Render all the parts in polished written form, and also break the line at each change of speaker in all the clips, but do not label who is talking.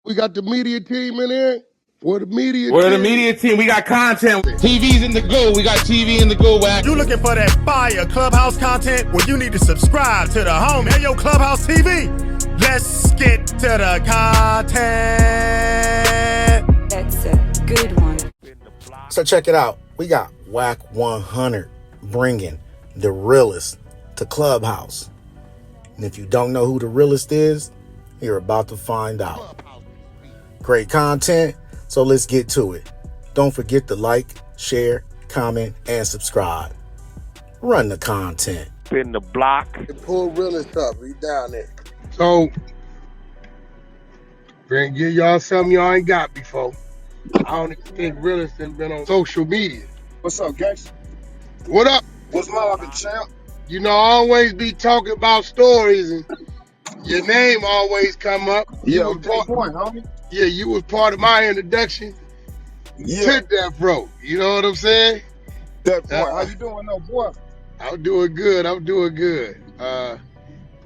We got the media team in here. We're the media
We're the
team.
media team. We got content. TV's in the go. We got TV in the go, Wack.
You looking for that fire Clubhouse content? Well, you need to subscribe to the homie. Hey, yo, Clubhouse TV. Let's get to the content.
That's a good one.
So check it out. We got Wack 100 bringing The Realest to Clubhouse. And if you don't know who The Realest is, you're about to find out. Great content, so let's get to it. Don't forget to like, share, comment, and subscribe. Run the content.
In the block.
And pull Realest up. We down there. So, we're gonna give y'all something y'all ain't got before. I don't even think Realest has been on social media.
What's up, guys?
What up?
What's mobbing, champ?
You know, I always be talking about stories and your name always come up.
Yeah,
You was
good point, homie.
Yeah, you was part of my introduction
Yeah,
to Death Row. You know what I'm saying?
that point. How you doing, though, boy?
I'm doing good.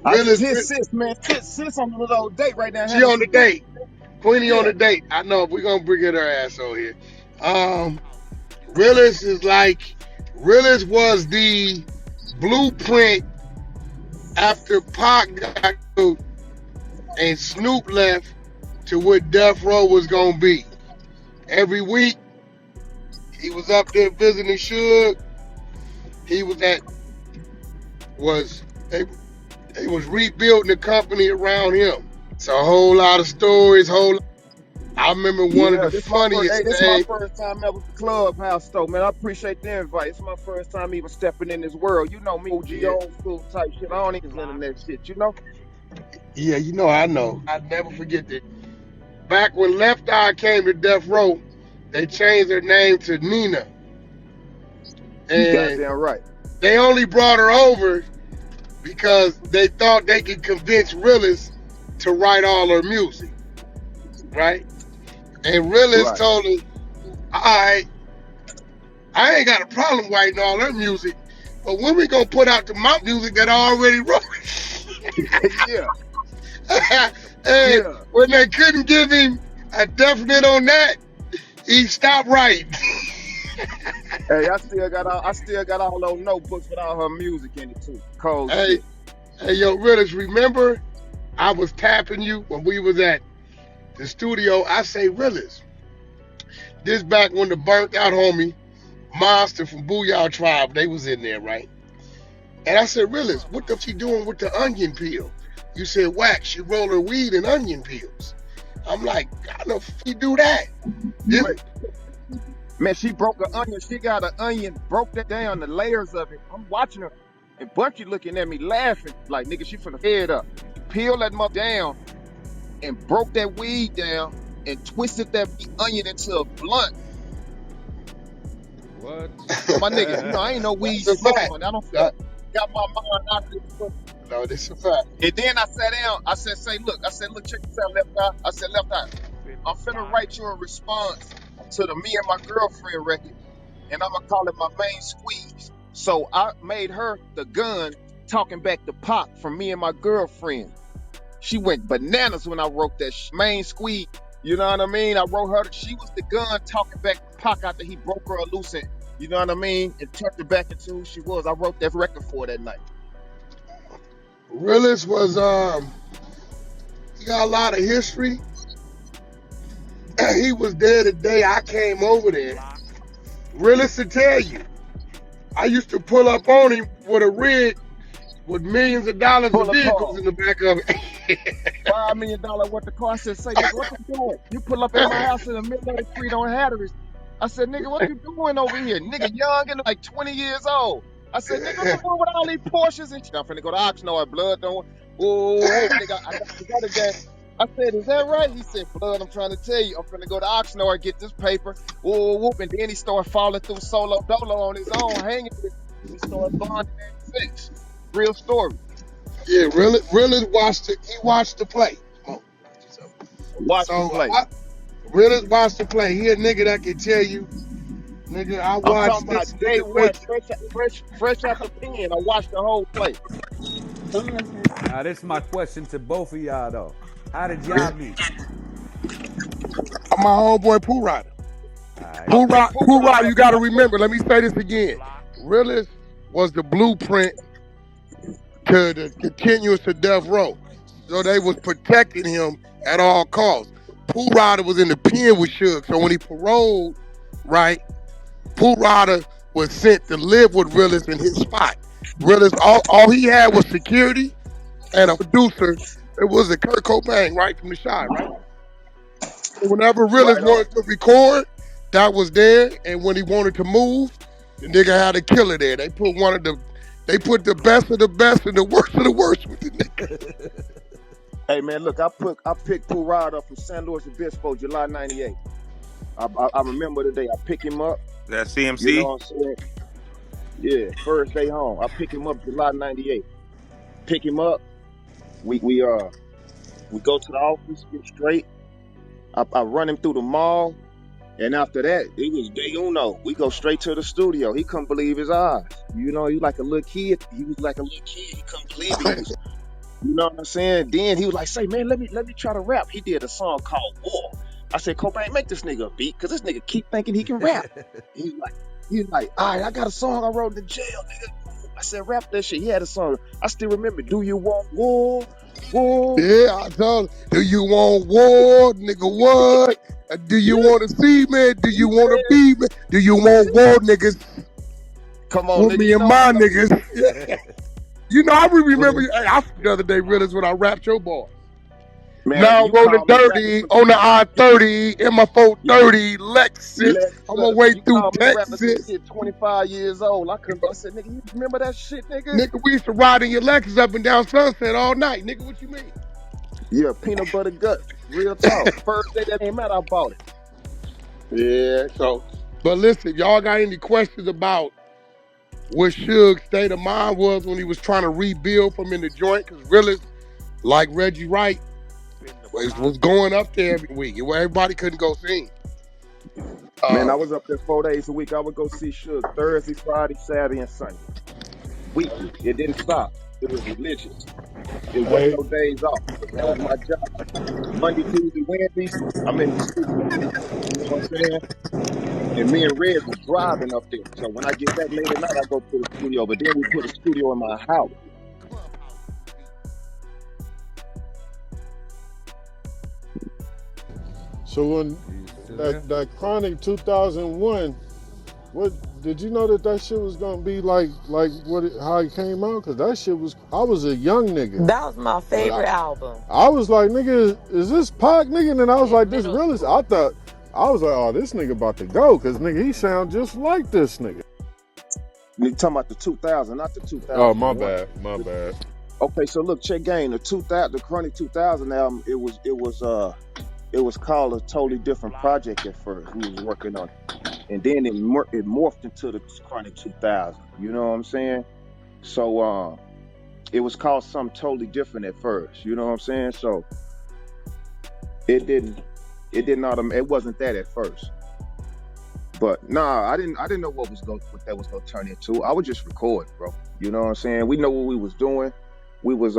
I
Realest,
just hit sis, man. Sis on the little date right now.
she on the date. Queenie on
Yeah.
the date. I know. We're going to bring her ass over here. Realest was the blueprint after Pac got out and Snoop left to what Death Row was going to be. Every week, he was up there visiting Suge. He was they was rebuilding the company around him. It's a whole lot of stories. I remember one of the funniest
This is
things.
my first time ever at the Clubhouse, though, man. I appreciate the invite. It's my first time even stepping in this world. You know me, OG,
Yeah.
old school type shit. I don't even internet shit, you know?
Yeah, you know, I know. I never forget that. Back when Left Eye came to Death Row, they changed their name to Nina.
You
And
goddamn right.
they only brought her over because they thought they could convince Realest to write all her music, right? And Realest
Right.
told him, all right, I ain't got a problem writing all her music, but when we gonna put out my music that I already wrote?
Yeah.
And
Yeah.
when they couldn't give him a definite on that, he stopped writing.
Hey, I still got all those notebooks with all her music in it, too. Cold
Hey,
shit.
hey, yo, Realest, remember I was tapping you when we was at the studio? I say, Realest, this back when the burnt out homie, Monster from Booyah Tribe, they was in there, right? And I said, Realest, what the she doing with the onion peel? You said, Wack, she roll her weed in onion peels. I'm like, how the f you do that? This-
Wait. Man, she broke an onion. She got an onion, broke that down, the layers of it. I'm watching her, and Bucky looking at me laughing, like, nigga, she finna head up. Peel that mother down, and broke that weed down, and twisted that onion into a blunt.
What?
My nigga, you know, I ain't no weed
That's a fact.
smoker. I don't
Uh,
got my mind out of this.
no, this is a fact.
And then I sat down. I said, look, check this out, Left Eye. I said, Left Eye, I'm finna write you a response to the Me and My Girlfriend record, and I'm gonna call it my main squeeze. So I made her the gun talking back to Pop from Me and My Girlfriend. She went bananas when I wrote that main squeeze. You know what I mean? I wrote her. She was the gun talking back to Pac after he broke her loose and, you know what I mean, and turned her back into who she was. I wrote that record for her that night.
Realest was he got a lot of history. He was there the day I came over there. Realest to tell you, I used to pull up on him with a rig with millions of dollars
Pull
of
up
vehicles
car.
in the back of it.
$5 million worth of car. I said, say, nigga, what you doing? You pull up at my house in the middle of the street on Hatteras. I said, nigga, what you doing over here? Nigga, young and like 20 years old. I said, nigga, what you doing with all these Porsches and shit? I'm finna go to Oxnard, blood don't. Oh, nigga, I got it, guy. I said, is that right? He said, blood, I'm trying to tell you, I'm finna go to Oxnard, get this paper. Oh, whoop, and then he started falling through solo dolo on his own, hanging with me. He started bonding at 6. Real story.
Yeah, Realest watched the play. Come on.
Watch
So
the play.
Realest watched the play. He a nigga that can tell you, nigga, I
I'm
watched
talking about
this
day
nigga
one,
wait.
fresh out the pen. I watched the whole play.
Now, this is my question to both of y'all, though. How did y'all meet?
my homeboy Pooh Rider.
Okay,
Pooh Rider, you got to
I put,
remember, let me say this again. Realest was the blueprint to the continuance to death row. So they was protecting him at all costs. Pooh Rider was in the pen with Suge. So when he paroled, right, Pooh Rider was sent to live with Realest in his spot. Realest, all he had was security and a producer. It was a Kurt Cobain, right, from the Shy, right? So whenever Realest
right on.
wanted to record, that was there. And when he wanted to move, the nigga had a killer there. They put the best of the best and the worst of the worst with the nigga.
Hey man, look, I picked Pooh Rider up from San Luis Obispo, July '98. I remember the day. I pick him up.
That
You know
CMC?
what I'm saying? Yeah, first day home. I pick him up July '98. Pick him up. We go to the office, get straight. I run him through the mall, and after that, it was day uno. We go straight to the studio. He couldn't believe his eyes. You know, he like a little kid. He was like a little kid. He couldn't believe it. He was, you know what I'm saying? Then he was like, "Say, man, let me try to rap." He did a song called War. I said, Cobain, make this nigga a beat, cause this nigga keep thinking he can rap. He's like, all right, I got a song I wrote in jail, nigga. I said, rap that shit. He had a song. I still remember, Do You Want War? War.
Yeah, I told him, do you want war, nigga, what? Do you want to see me? Do you want to be me? Do you want war, niggas?
Come on,
With
nigga.
me
You
and
know
my
I know.
niggas. You know, I remember, I the other day, Realest, when I rapped your bars.
Man,
Now
you
rolling
called me rapping
dirty
some
on the I-30 in my 430 Lexus on my
Lexus.
way
You
through
called me rapping some
Texas.
shit 25 years old. I said, nigga, you remember that shit, nigga?
Nigga, we used to ride in your Lexus up and down Sunset all night. Nigga, what you mean?
Yeah, peanut butter guts. Real talk. First day that came out, I bought it.
Yeah, so, but listen, y'all got any questions about what Suge's state of mind was when he was trying to rebuild from in the joint? Because Realest, like Reggie Wright, was going up there every week. Where everybody couldn't go see him.
Man, I was up there 4 days a week. I would go see Suge Thursday, Friday, Saturday, and Sunday. Weekly. It didn't stop. It was religious. It wasn't
Hey,
no days off. That was my job. Monday, Tuesday, Wednesday, I'm in the studio. You know what I'm saying? And me and Red was driving up there. So when I get back late at night, I go to the studio. But then we put a studio in my house.
so when that Chronic 2001, what did you know that shit was gonna be like how it came out? Cause that shit was, I was a young nigga.
That was my
But
favorite album.
I was like, nigga, is this Pac, nigga? And then I was
In
like, this
middle
Realest.
school.
I was like, oh, this nigga about to go, cause nigga, he sound just like this nigga.
You talking about the 2000, not the 2001.
Oh, my bad.
Okay, so look, check game. The Chronic 2000 album, it was called a totally different project at first. We was working on it. And then it morphed into the Chronic 2000. You know what I'm saying? So it was called something totally different at first. You know what I'm saying? So it wasn't that at first. But nah, I didn't know what that was gonna turn into. I would just record, bro. You know what I'm saying? We know what we was doing. We was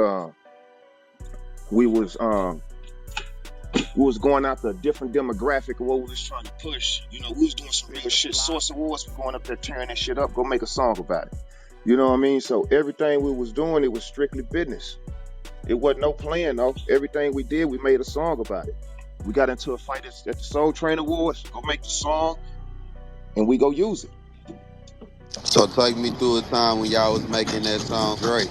going after a different demographic of what we was trying to push. You know, we was doing some real shit. Source Awards, we going up there tearing that shit up. Go make a song about it. You know what I mean? So everything we was doing, it was strictly business. It wasn't no playing though. Everything we did, we made a song about it. We got into a fight at the Soul Train Awards. Go make the song, and we go use it.
So take me through a time when y'all was making that song Drake.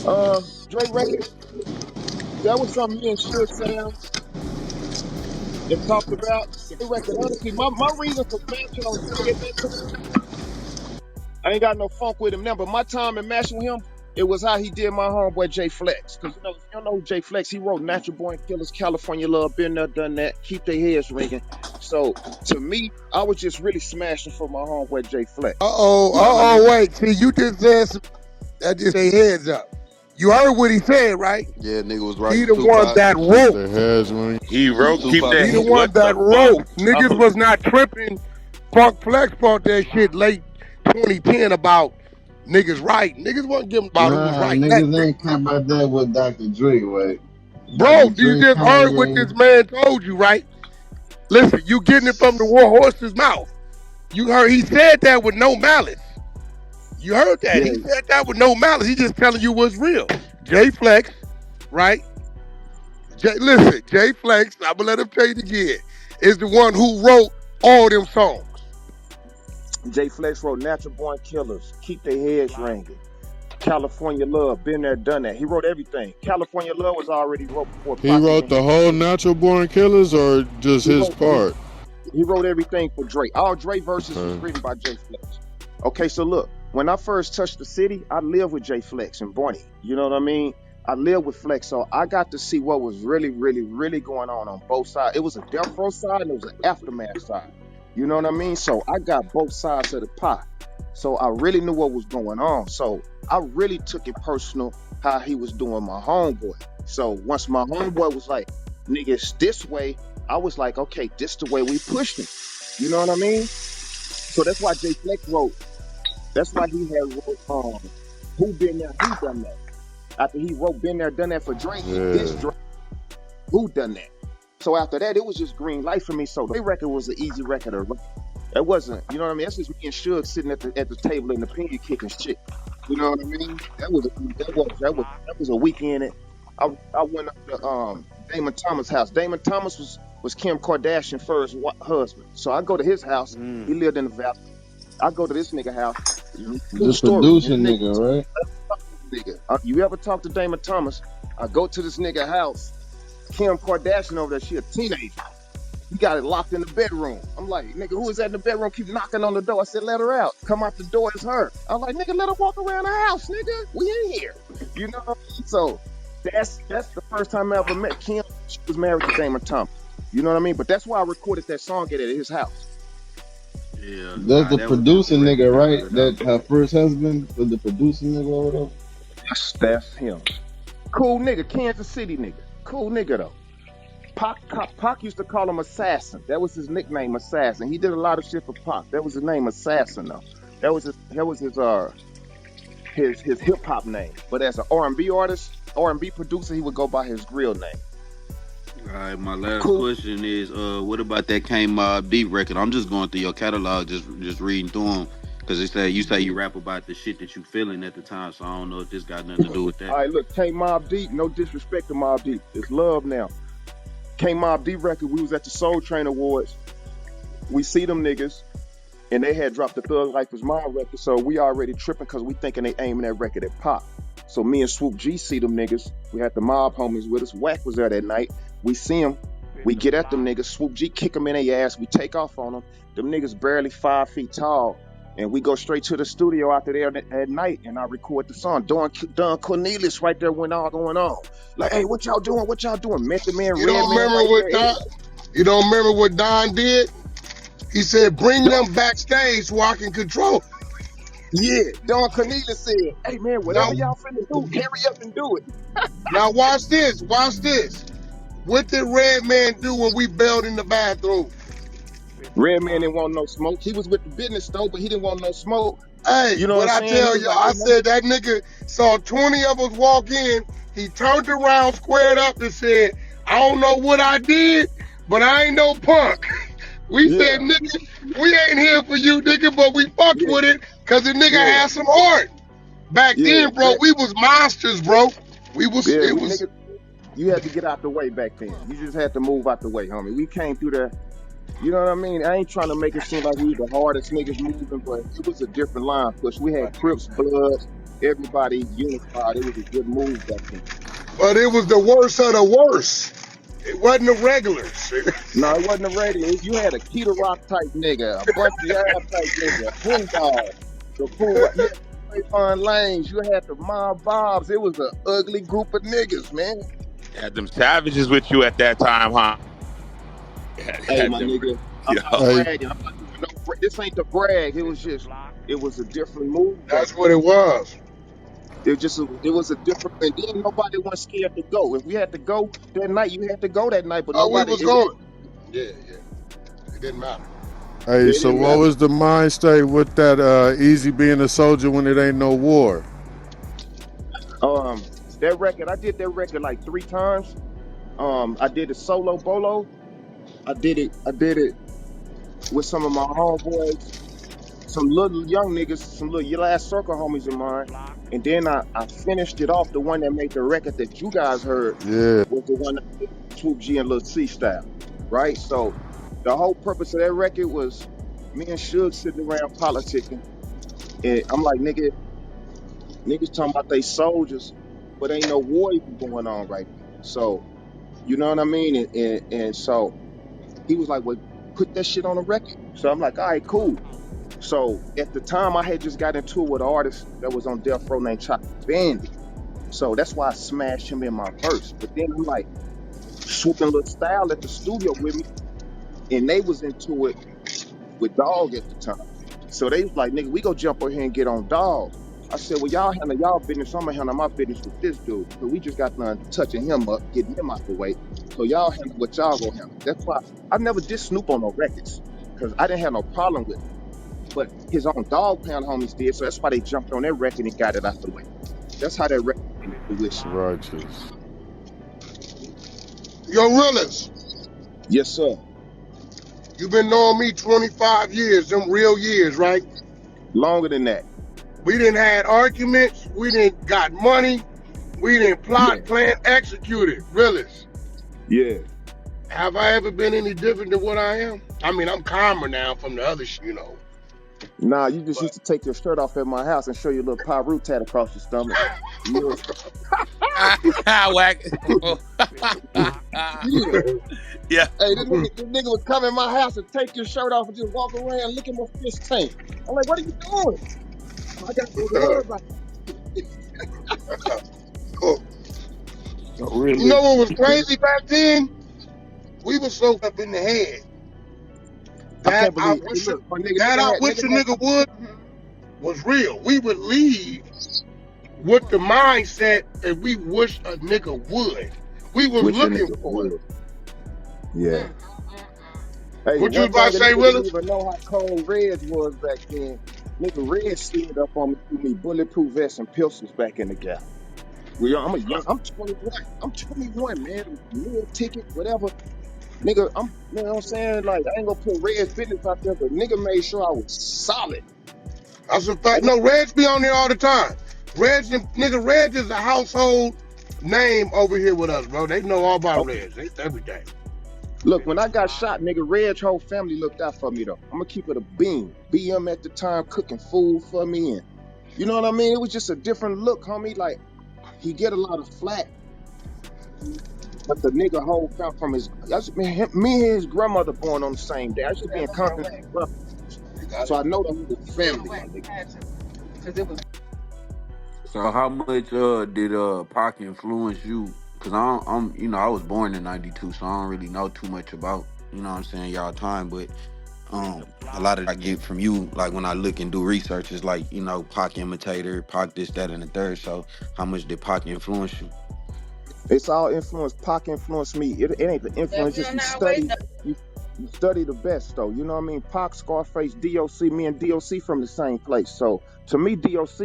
Dre record. That was something me and Suge sat down and talked about. Dre record. Honestly, my reason for mashing on Dre at that time, I ain't got no funk with him now, but my time in mashing with him, it was how he did my homeboy Jay Flex. Cause if you don't know who Jay Flex, he wrote Natural Born Killers, California Love, Been There, Done That, Keep Their Heads Ringing. So to me, I was just really smashing for my homeboy Jay Flex.
Wait. See, you just said that just say heads up. You heard what he said, right?
Yeah, nigga was right.
He the one
Tupac.
that wrote.
The heads when
He wrote Keep
Tupac.
That.
He the one
What
that
the
wrote.
fuck?
Niggas was not tripping. Funk Flex brought that shit late 2010 about niggas right. Niggas wasn't giving about who was right.
Niggas ain't come about that with Dr. Dre, right?
Bro, you just heard what this man told you, right? Listen, you getting it from the war horse's mouth. You heard he said that with no malice. You heard that.
Yeah,
He said that with no malice. He just telling you what's real. J Flex, right? Listen, J Flex, I'm gonna let him tell you again, is the one who wrote all them songs.
J Flex wrote Natural Born Killers, Keep Their Heads Ringing, California Love, Been There, Done That. He wrote everything. California Love was already wrote before
He
Pac
wrote
even
the
hit.
whole Natural Born Killers or just
He
his
wrote
part?
he wrote everything for Drake. All Drake verses was written by J Flex. Okay, so look, when I first touched the city, I lived with J Flex and Barney. You know what I mean? I lived with Flex, so I got to see what was really, really, really going on both sides. It was a death row side and it was an aftermath side. You know what I mean? So I got both sides of the pie. So I really knew what was going on. So I really took it personal how he was doing my homeboy. So once my homeboy was like, niggas, this way, I was like, okay, this the way we pushed him. You know what I mean? So that's why J Flex wrote. That's why he had wrote Who Been There, Who Done That. After he wrote Been There, Done That for Drake, he dissed Drake. Who Done That? So after that, it was just green light for me. So the record was an easy record to write. It wasn't, you know what I mean? That's just me and Suge sitting at the table in the opinion kicking shit. You know what I mean? That was a weekend. I went up to Damon Thomas' house. Damon Thomas was Kim Kardashian's first husband. So I go to his house. He lived in the valley. I go to this nigga house.
The producer nigga, right?
Nigga, you ever talk to Damon Thomas? I go to this nigga house. Kim Kardashian over there, she a teenager. He got it locked in the bedroom. I'm like, nigga, who is that in the bedroom? Keep knocking on the door. I said, let her out. Come out the door, it's her. I'm like, nigga, let her walk around the house, nigga. We in here. You know what I mean? So that's the first time I ever met Kim. She was married to Damon Thomas. You know what I mean? But that's why I recorded that song at his house.
Yeah. That's the producer nigga, right? That her first husband was the producer nigga or whatever?
That's him. Cool nigga, Kansas City nigga. Cool nigga though. Pac used to call him Assassin. That was his nickname, Assassin. He did a lot of shit for Pac. That was his name, Assassin though. That was his hip hop name. But as an R&B artist, R&B producer, he would go by his real name.
All right, my last question is, what about that K-Mob Deep record? I'm just going through your catalog, just reading through them, because you say you rap about the shit that you feeling at the time, so I don't know if this got nothing to do with that.
All right, look, K-Mob Deep, no disrespect to Mob Deep. It's love now. K-Mob Deep record, we was at the Soul Train Awards. We see them niggas, and they had dropped the Thug Life Is Mine record, so we already tripping because we thinking they aiming that record at Pop. So me and Swoop G see them niggas. We had the Mob homies with us. Wack was there that night. We see them. We get at them niggas. Swoop G kick them in their ass. We take off on them. Them niggas barely 5 feet tall. And we go straight to the studio after there at night, and I record the song. Don Cornelius right there when all going on. Like, hey, what y'all doing? What y'all doing? Method Man,
You don't remember what Don? You don't remember what Don did? He said, "Bring them backstage so I can control."
Yeah, Don Cornelius said, "Hey man, whatever y'all finna do, hurry up and do it."
Now watch this. Watch this. What did Redman do when we bailed in the bathroom?
Redman didn't want no smoke. He was with the business though, but he didn't want no smoke.
Hey,
you know
what I tell you, I said that nigga saw 20 of us walk in. He turned around, squared up, and said, "I don't know what I did, but I ain't no punk." We said, "Nigga, we ain't here for you, nigga, but we fucked with it because the nigga had some heart." Back then, bro, we was monsters, bro. We was, it was.
Nigga, you had to get out the way back then. You just had to move out the way, homie. We came through there. You know what I mean? I ain't trying to make it seem like we the hardest niggas moving, but it was a different line push. We had Crips, Bloods, everybody unified. It was a good move back then.
But it was the worst of the worst. It wasn't the regulars.
No, it wasn't the regulars. You had a Keita Rock type nigga, a Bunch of Yard type nigga, Boom Dog, the fool. Fun Lanes. You had the Mob Bobs. It was an ugly group of niggas, man.
Had them savages with you at that time, huh?
Hey, my nigga, I'm not bragging. I'm not doing no. This ain't the brag. It was a different move.
That's what it was.
It was a different. And then nobody was scared to go. If we had to go that night, you had to go that night. But nobody
was going. Yeah. It didn't matter.
Hey, so what was the mind state with that easy being a soldier when it ain't no war?
That record, I did that record like 3 times. I did it solo bolo. I did it with some of my homeboys, some little young niggas, some little last circle homies of mine. And then I finished it off. The one that made the record that you guys heard
Yeah.
was the one that did Swoop G and Lil C style. Right? So the whole purpose of that record was me and Suge sitting around politicking. And I'm like, niggas talking about they soldiers, but ain't no war even going on right now. So, you know what I mean? And so he was like, well, put that shit on a record. So I'm like, all right, cool. So at the time, I had just got into it with an artist that was on Death Row named Chocolate Bandit. So that's why I smashed him in my verse. But then I'm like swooping little style at the studio with me, and they was into it with Dog at the time. So they was like, nigga, we go jump over here and get on Dog. I said, well, y'all handle y'all business. I'm gonna handle my business with this dude. So we just got done touching him up, getting him out the way. So y'all handle what y'all gonna handle. That's why I never did Snoop on no records because I didn't have no problem with it. But his own Dog Pound homies did. So that's why they jumped on that record and got it out the way. That's how that record came to fruition.
Righteous.
Yo, Realest,
Yes, sir.
you been knowing me 25 years, them real years, right?
Longer than that.
We didn't had arguments. We didn't got money. We didn't
Yeah.
plot, plan, execute it. Realest.
Yeah.
Have I ever been any different than what I am? I mean, I'm calmer now from the other shit, you know.
Nah, you just
But
used to take your shirt off at my house and show your little Paru tat across your stomach. You
Wack.
yeah.
Yeah.
Hey, this nigga would come in my house and take your shirt off and just walk around and look at my fish tank. I'm like, what are you doing? I got to worry about
So
you know
really,
what was crazy back then? We were so up in the head
I
that
can't
I
believe
wish
look, my
that I wish a nigga would was real. We would leave with the mindset that we wish a nigga would. We was
wish a
looking
nigga
for it.
would. Yeah. Hey,
What you was
one
about
thing
to
a
say,
nigga didn't
Willis?
even know how cold Reg was back then. Nigga Reg slid up on me through me bulletproof vests and pistols back in the gap. I'm 21. I'm 21, man. Meal ticket, whatever. Nigga, you know what I'm saying? Like, I ain't gonna put Red's business out there, but nigga made sure I was solid.
That's a fact.
And
No, Reg be on there all the time. Reg is a household name over here with us, bro. They know all about
okay.
Reg. They everything.
Look, when I got shot, nigga, Red's whole family looked out for me though. I'm gonna keep it a beam. BM at the time cooking food for me, and you know what I mean? It was just a different look, homie. Like, he get a lot of flack, but the nigga whole felt from his me and his grandmother born on the same day. I used to be in Compton.
You got
So
it.
I know the whole family, my nigga.
so how much did Pac influence you? Cause I'm I was born in '92, so I don't really know too much about what I'm saying y'all time, but a lot of that I get from you, like when I look and do research, is like Pac imitator, Pac this, that, and the third. So how much did Pac influence you?
It's all influence. Pac influenced me. It ain't the influence. Just you study the best though. You know what I mean? Pac, Scarface, DOC. Me and DOC from the same place. So to me, DOC,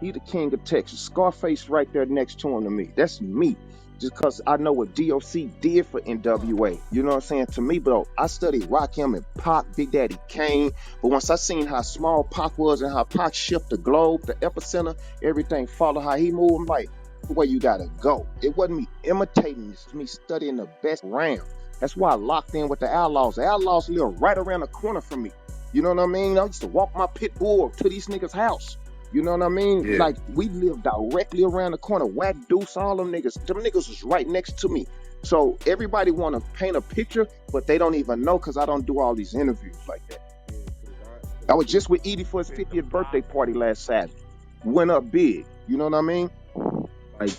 he the king of Texas. Scarface right there next to him to me. That's me. Just cause I know what DOC did for NWA. You know what I'm saying? To me, bro, I studied Rakim and Pac, Big Daddy Kane. But once I seen how small Pac was and how Pac shifted the globe, the epicenter, everything follow how he moved, I'm like, where you gotta go. It wasn't me imitating, it's me studying the best round. That's why I locked in with the Outlaws. The Outlaws live right around the corner from me. You know what I mean? I used to walk my pit bull to these niggas' house. You know what I mean?
Yeah.
Like, we live directly around the corner. Wack Deuce, all them niggas was right next to me. So everybody want to paint a picture, but they don't even know because I don't do all these interviews like that. I was just with Edie for his 50th birthday party last Saturday. Went up big. You know what I mean?
Like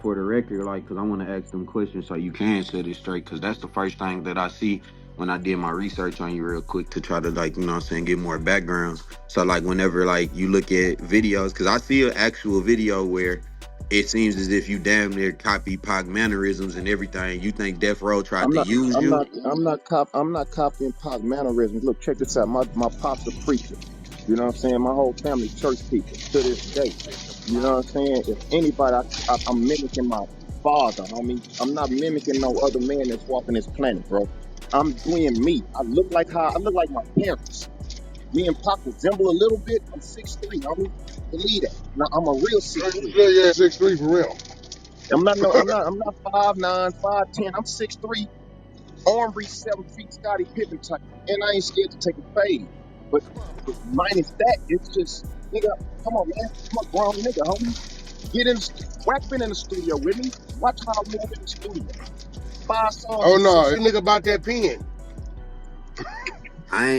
for the record, like, because I want to ask them questions so you can set it straight, because that's the first thing that I see when I did my research on you real quick to try to, like, what I'm saying, get more background. So like whenever like you look at videos, because I see an actual video where it seems as if you damn near copy Pac mannerisms and everything. You think Death Row tried
I'm
to
not
use
I'm
you?
not I'm not copying Pac mannerisms. Look, check this out. My pop's a preacher. You know what I'm saying? My whole family church people to this day. You know what I'm saying? If anybody I'm mimicking father, homie. I'm not mimicking no other man that's walking this planet, bro. I'm being me. I look like my parents. Me and Pop resemble a little bit. I'm 6'3", homie. Believe that. Now I'm a real 6'3".
Yeah, 6'3" for real.
I'm not 5'9", 5'10". I'm 6'3", arm reach 7 feet, Scottie Pippen type. And I ain't scared to take a fade. But minus that, it's just, nigga, come on, man. I'm a grown nigga, homie. Get in the Wack been in the studio with me. Watch how I move in the studio. 5 songs
Oh
in
no,
6
this nigga about that pen.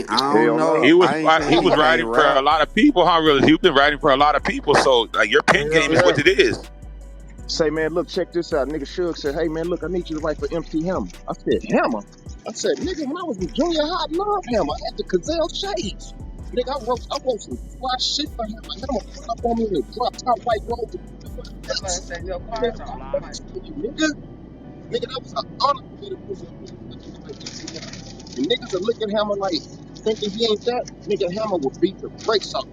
I don't
Hell
know.
no.
He was
I ain't
he
saying
was
he can't
writing for a
rap.
lot of people, huh? Really, you've been writing for a lot of people, so like your pen
Hell
game is
yeah.
what it is.
Say, man, look, check this out. Nigga Suge said, hey, man, look, I need you to write for MC Hammer. I said, Hammer? I said, nigga, when I was in junior high, I loved Hammer. I had the Gazelle shades. Nigga, I wrote some fly shit for Hammer. Hammer pulled up on me in a drop top white robe with nuts. Man, I'm nice to you, nigga. Nigga, that was an honor for me to pull up on a nigga like MC Hammer. And niggas are looking at Hammer like, thinking he ain't that. Nigga, Hammer would beat the brakes off.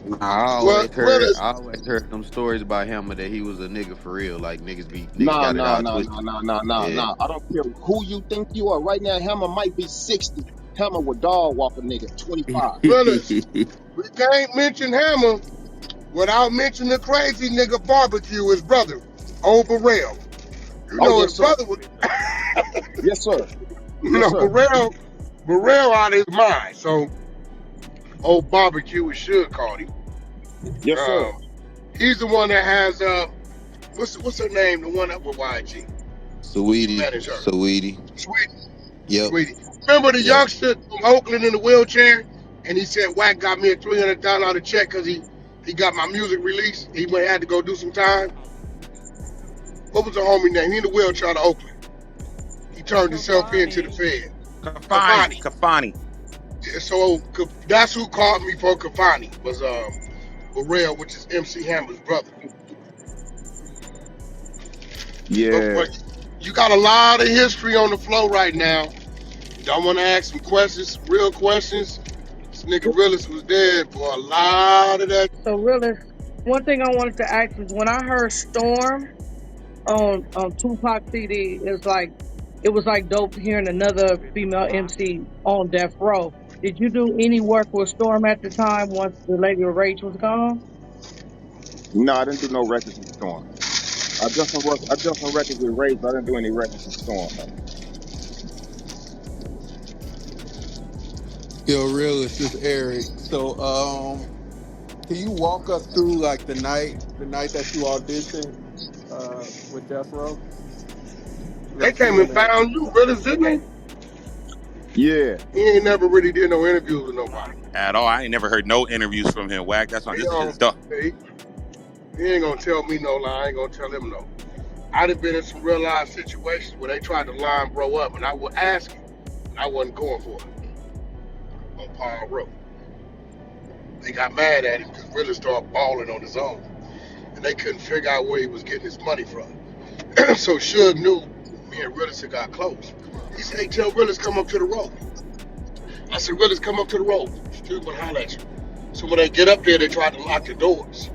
Nah,
Well, realist.
I always heard them stories about him that he was a nigga for real. Like niggas
Nah,
got it
nah,
all
nah,
twisted.
nah, nah, nah, nah,
Yeah.
nah. I don't care who you think you are. Right now, Hammer might be 60. Hammer would dog walk a nigga 25.
Realist. We can't mention Hammer without mentioning the crazy nigga barbecue, his brother, old Burrell. You
Oh,
know his
yes, sir.
brother was,
Yes, sir.
you
Yes,
know,
sir.
Burrell out of his mind. So old barbecue is Suge called him.
Yes, sir.
Um, he's the one that has what's her name? The one that with YG. You manage her.
Sweetie.
Sweetie.
Yep.
Sweetie. Remember the
Yep.
youngster from Oakland in the wheelchair? And he said Wack got me a $300 check because he got my music released. He went had to go do some time. What was the homie name? He in the wheelchair to Oakland. He turned himself in to the Fed. Kafani.
Kafani.
So that's who called me for Kafani was Burrell, which is MC Hammer's brother.
Yeah.
But you got a lot of history on the flow right now. Y'all want to ask some questions, real questions? This nigga Realist was dead for a lot of that.
So really, one thing I wanted to ask is when I heard Storm on Tupac CD, it was like dope hearing another female MC on Death Row. Did you do any work with Storm at the time once the Lady of Rage was gone?
No, I didn't do no records with Storm. I done some records with Ray, but I didn't do any records with Storm, though.
Yo, Realist, this is Eric. So, can you walk us through like the night that you auditioned with Death Row?
They
Like
came
you
and
and
found you, Realist, didn't they?
Yeah.
He ain't never really did no interviews with nobody.
At all. I ain't never heard no interviews from him. Wack. That's why
He,
this is his dog.
he ain't gonna tell me no lie. I ain't gonna tell him no. I'd have been in some real life situations where they tried to line bro up, and I would ask him, and I wasn't going for it on Paul Road. They got mad at him because Realist started balling on his own, and they couldn't figure out where he was getting his money from. So Suge knew me and Realist had got close. He said, hey, tell Realist come up to the road. I said, Realist come up to the road. Suge would holler at you. So when they get up there, they try to lock the doors.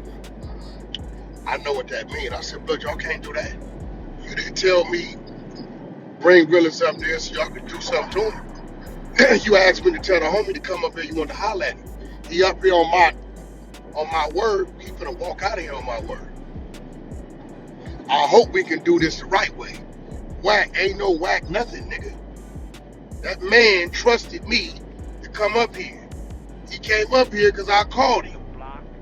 I know what that means. I said, look, y'all can't do that. You didn't tell me bring Realist up there so y'all could do something to him. You asked me to tell the homie to come up here. You want to holler at him. He up here on my word. He finna walk out of here on my word. I hope we can do this the right way. Wack ain't no whack nothing, nigga. That man trusted me to come up here. He came up here because I called him.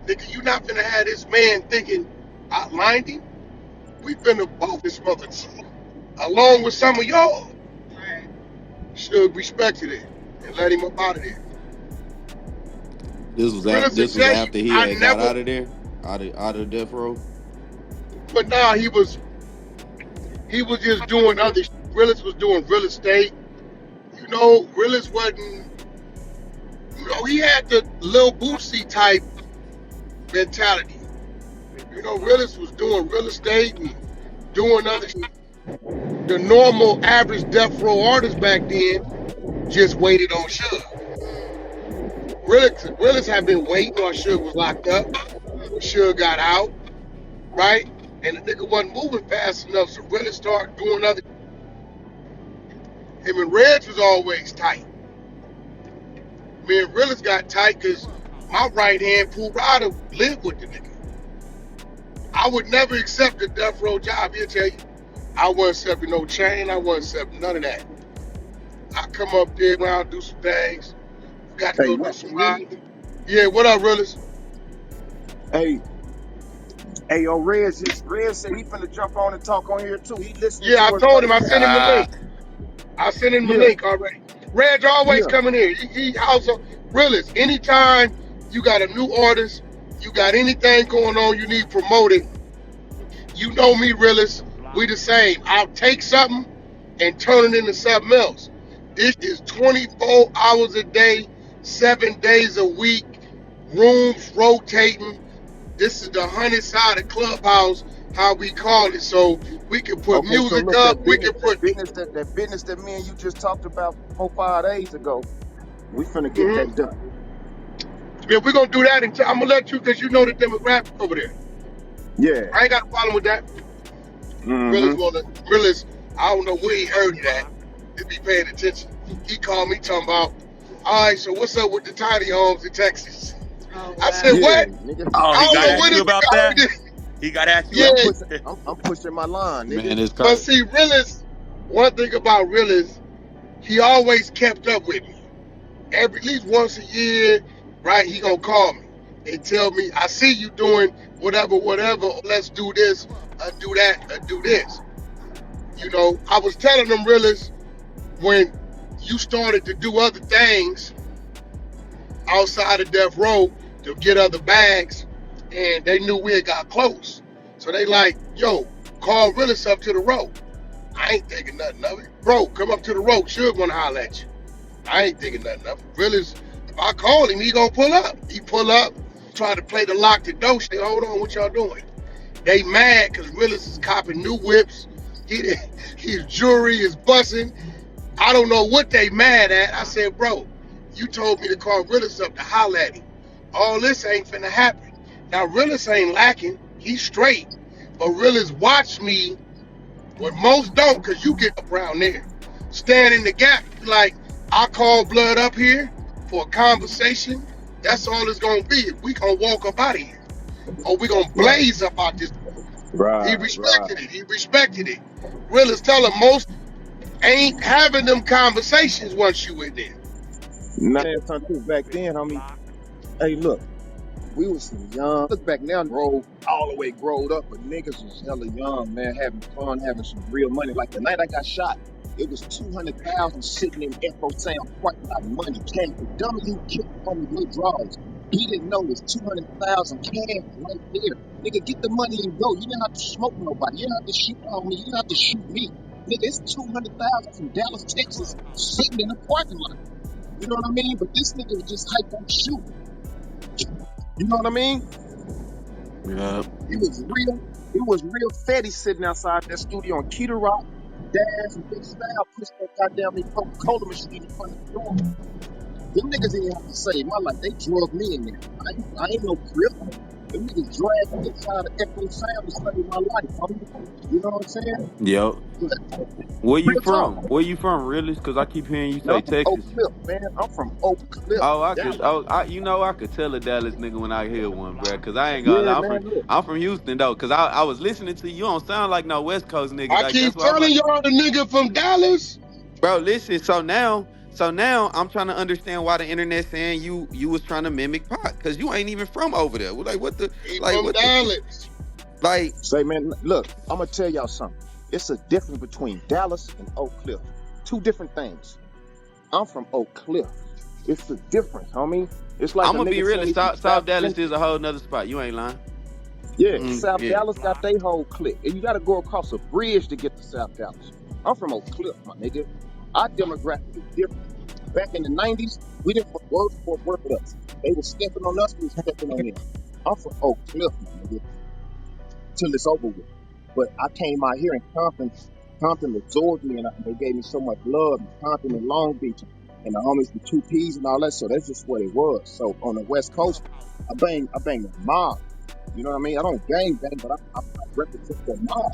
Nigga, you not finna have this man thinking I lined him. We finna both this mother along with some of y'all. Should respected it and let him up out of there.
This was
Realist tell you,
after he
I
had got
never,
out of there, out of death row.
but now he was just doing other shit. Realist was doing real estate. You know, Realist wasn't, you know, he had the Lil Boosie type mentality. You know, Realist was doing real estate and doing other shit. The normal average death row artist back then just waited on Suge. Realist had been waiting while Suge was locked up. When Suge got out, right? and the nigga wasn't moving fast enough, so really started doing other. Him and Reg was always tight. Me and Realest got tight because my right hand Pool Rider lived with the nigga. I would never accept a death row job. He'll tell you, I wasn't accepting no chain. I wasn't accepting none of that. I come up there around, do some things. Got to
Hey,
go do
Wack,
some
you hear me?
riding. Yeah, what up, Realest?
Hey, hey, yo, Reg said he finna jump on and talk on here too. He listening
Yeah, I
to us
told
right
him. I
now.
sent him the link. I sent him the
Yeah,
link already. Reg always
yeah.
coming here. He also Realest. Anytime you got a new artist, you got anything going on, you need promoted. You know me, Realest. We the same. I'll take something and turn it into something else. This is 24 hours a day, 7 days a week, rooms rotating. This is the 100-sided clubhouse, how we call it. So we can put
Okay, so
music
look,
up.
that
We
business,
can put.
that business that me and you just talked about 4, 5 days ago, we finna get
Mhm.
that done.
Yeah, we're gonna do that. I'm gonna let you because you know the demographic over there.
Yeah.
I ain't got a problem with that.
Mm-hmm.
Realist wanna Realist. I don't know where he heard it at. To be paying attention. He called me talking about. All right, so what's up with the tiny homes in Texas? I said,
Yeah,
what?
nigga.
Oh,
I
he
don't
got
know
to
Yeah,
where
ask
this
you
nigga.
about
nigga heard
that.
it.
He got to ask you
Yeah,
about
Yeah,
I'm pushing my line, nigga.
Man, it's
but
crazy.
see, Realist, one thing about Realist, he always kept up with me. At least once a year, right? He gonna call me and tell me, I see you doing whatever, whatever. Or let's do this, do that, do this. You know, I was telling them, Realist, when you started to do other things outside of Death Row to get other bags, and they knew we had got close. So they like, yo, call Realist up to the road. I ain't thinking nothing of it. Bro, come up to the road. Suge wanna holler at you. I ain't thinking nothing of it. Realist, if I call him, he gonna pull up. He pull up, try to play the lock the door. Say, hold on, what y'all doing? They mad because Realist is copping new whips. He, his jewelry is busting. I don't know what they mad at. I said, bro, you told me to call Realist up to holler at him. All this ain't finna happen. Now, Realist ain't lacking. He's straight. But Realist watched me what most don't, because you get up around there. Stand in the gap. Like, I call blood up here for a conversation. That's all it's going to be. We going to walk up out of here. Or we going to
Right,
blaze up out this. He
right.
respected it. He respected it. Realist tell him most ain't having them conversations once you in there.
Nah, son, too. Back then, homie. Hey, look. We was some young. Look back now, bro, all the way growed up, but niggas was hella young, man, having fun, having some real money. Like the night I got shot, it was 200,000 sitting in Echo Sound parking lot, money, cash. The dummy who killed homie Lil Draws, he didn't know it was 200,000 cash right there. Nigga, get the money and go. You didn't have to smoke nobody. You didn't have to shoot on me. You didn't have to shoot me. Nigga, it's 200,000 from Dallas, Texas, sitting in the parking lot. You know what I mean? But this nigga was just hyped on shooting. You know what I mean?
Yeah.
It was real. It was real fatty sitting outside that studio on Keter Rock. Dash and Big Style pushed that goddamn Coca-Cola machine in front of the door. Them niggas didn't have to save my life. They drugged me in there. I ain't no crip. Them niggas dragged me inside of Echo Sound to save my life, homie. You know what I'm saying?
Yep. Where you
Real talk.
from? Where you from, realist? Because I keep hearing you
Man,
say
I'm from Oak
Texas.
Cliff, man. I'm from Oak Cliff,
Oh, I could.
Dallas.
Oh, I could tell a Dallas nigga when I hear one, bro. Cause I ain't gonna
Yeah,
lie. I'm
man,
from.
look.
I'm from Houston though. Cause I was listening to you. You don't sound like no West Coast nigga.
I
Like that's
keep
why I'm
telling
like,
y'all the nigga from Dallas.
bro. Listen. So now I'm trying to understand why the internet saying you was trying to mimic Pac. Cause you ain't even from over there. Like what the
He
like
from
what the
Dallas.
like.
Say, man, look, I'm gonna tell y'all something. It's a difference between Dallas and Oak Cliff. Two different things. I'm from Oak Cliff. It's a difference, homie. It's like
I'm
a
gonna be
nigga
real.
saying he from South
South Dallas
Central.
is a whole nother spot. You ain't lying.
Yeah, South
Yeah.
Dallas got they whole clique. And you gotta go across a bridge to get to South Dallas. I'm from Oak Cliff, my nigga. Our demographic is different. Back in the 90s, we didn't want word for word with us. They were stepping on us, we were stepping on them. I'm from Oak Cliff, my nigga, till it's over with. But I came out here in Compton absorbed me, and they gave me so much love in Compton and Long Beach, and the homies with two P's and all that. So that's just what it was. So on the West Coast, I bang the mob. You know what I mean? I don't gang bang, but I represent the mob.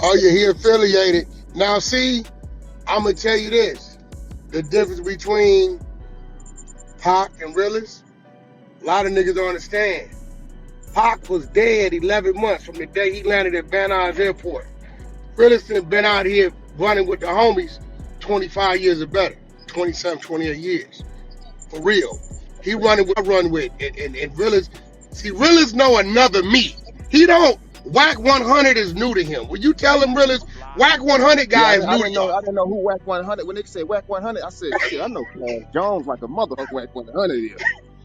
Oh yeah, he affiliated. Now see, I'm gonna tell you this: the difference between Pac and Realest. A lot of niggas don't understand. Pac was dead 11 months from the day he landed at Van Nuys Airport. Realest has been out here running with the homies 25 years or better, 27, 28 years. For real. He running with I run with. And Realest, see, Realest know another me. He don't, Wack 100 is new to him. When you tell him Realest, Wack 100
Yeah,
guy is
I
new to
didn't know. I
y'all.
didn't know who Wack 100. When they say Wack 100, I said, shit. I know Cash Jones like a motherfucker. Wack 100 is.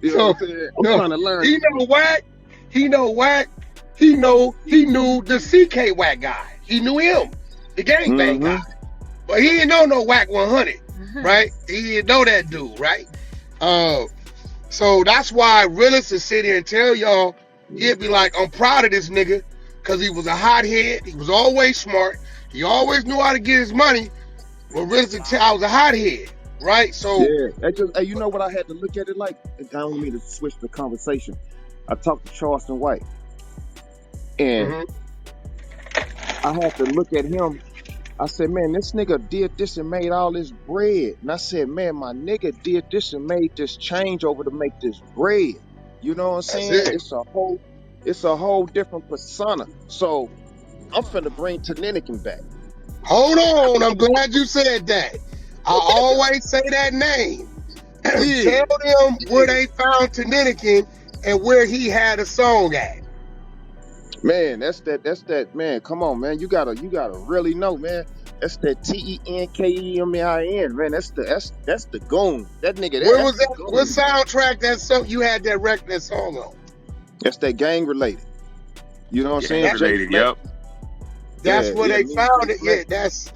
You know what
So,
I'm saying? I'm
no,
trying to learn.
he know Wack. He know Wack. He knew the CK Wack guy. He knew him, the gangbang guy.
Mm-hmm.
But he didn't know no Wack 100, right? He didn't know that dude, right? So that's why Realest is sit here and tell y'all, he'd be like, I'm proud of this nigga, because he was a hothead. He was always smart. He always knew how to get his money. But Realest would tell I was a hothead, right? So,
Yeah. That just, hey, you know what I had to look at it like? I don't mean to switch the conversation. I talked to Charleston White, and
mhm.
I had to look at him. I said, man, this nigga did this and made all this bread. And I said, man, my nigga did this and made this change over to make this bread. You know what I'm
That's
saying?
it.
It's a whole different persona. So I'm finna bring Taninikin back.
Hold on. I'm glad you said that. I always say that name.
Yeah,
Tell them where
yeah.
they found Taninikin and where he had a song at.
Man, that's that man. Come on, man. You gotta really know, man. That's that TENKEMIN, man. That's the goon. That nigga there,
Where
that's
was
the
that? What
goon.
soundtrack that song you had that song on?
That's that gang related. You know what I'm
Gang
saying? Jay
related.
Flex.
Yep.
That's
Yeah,
where
yeah,
they
me and Jay
found it.
Flex.
Yeah, that's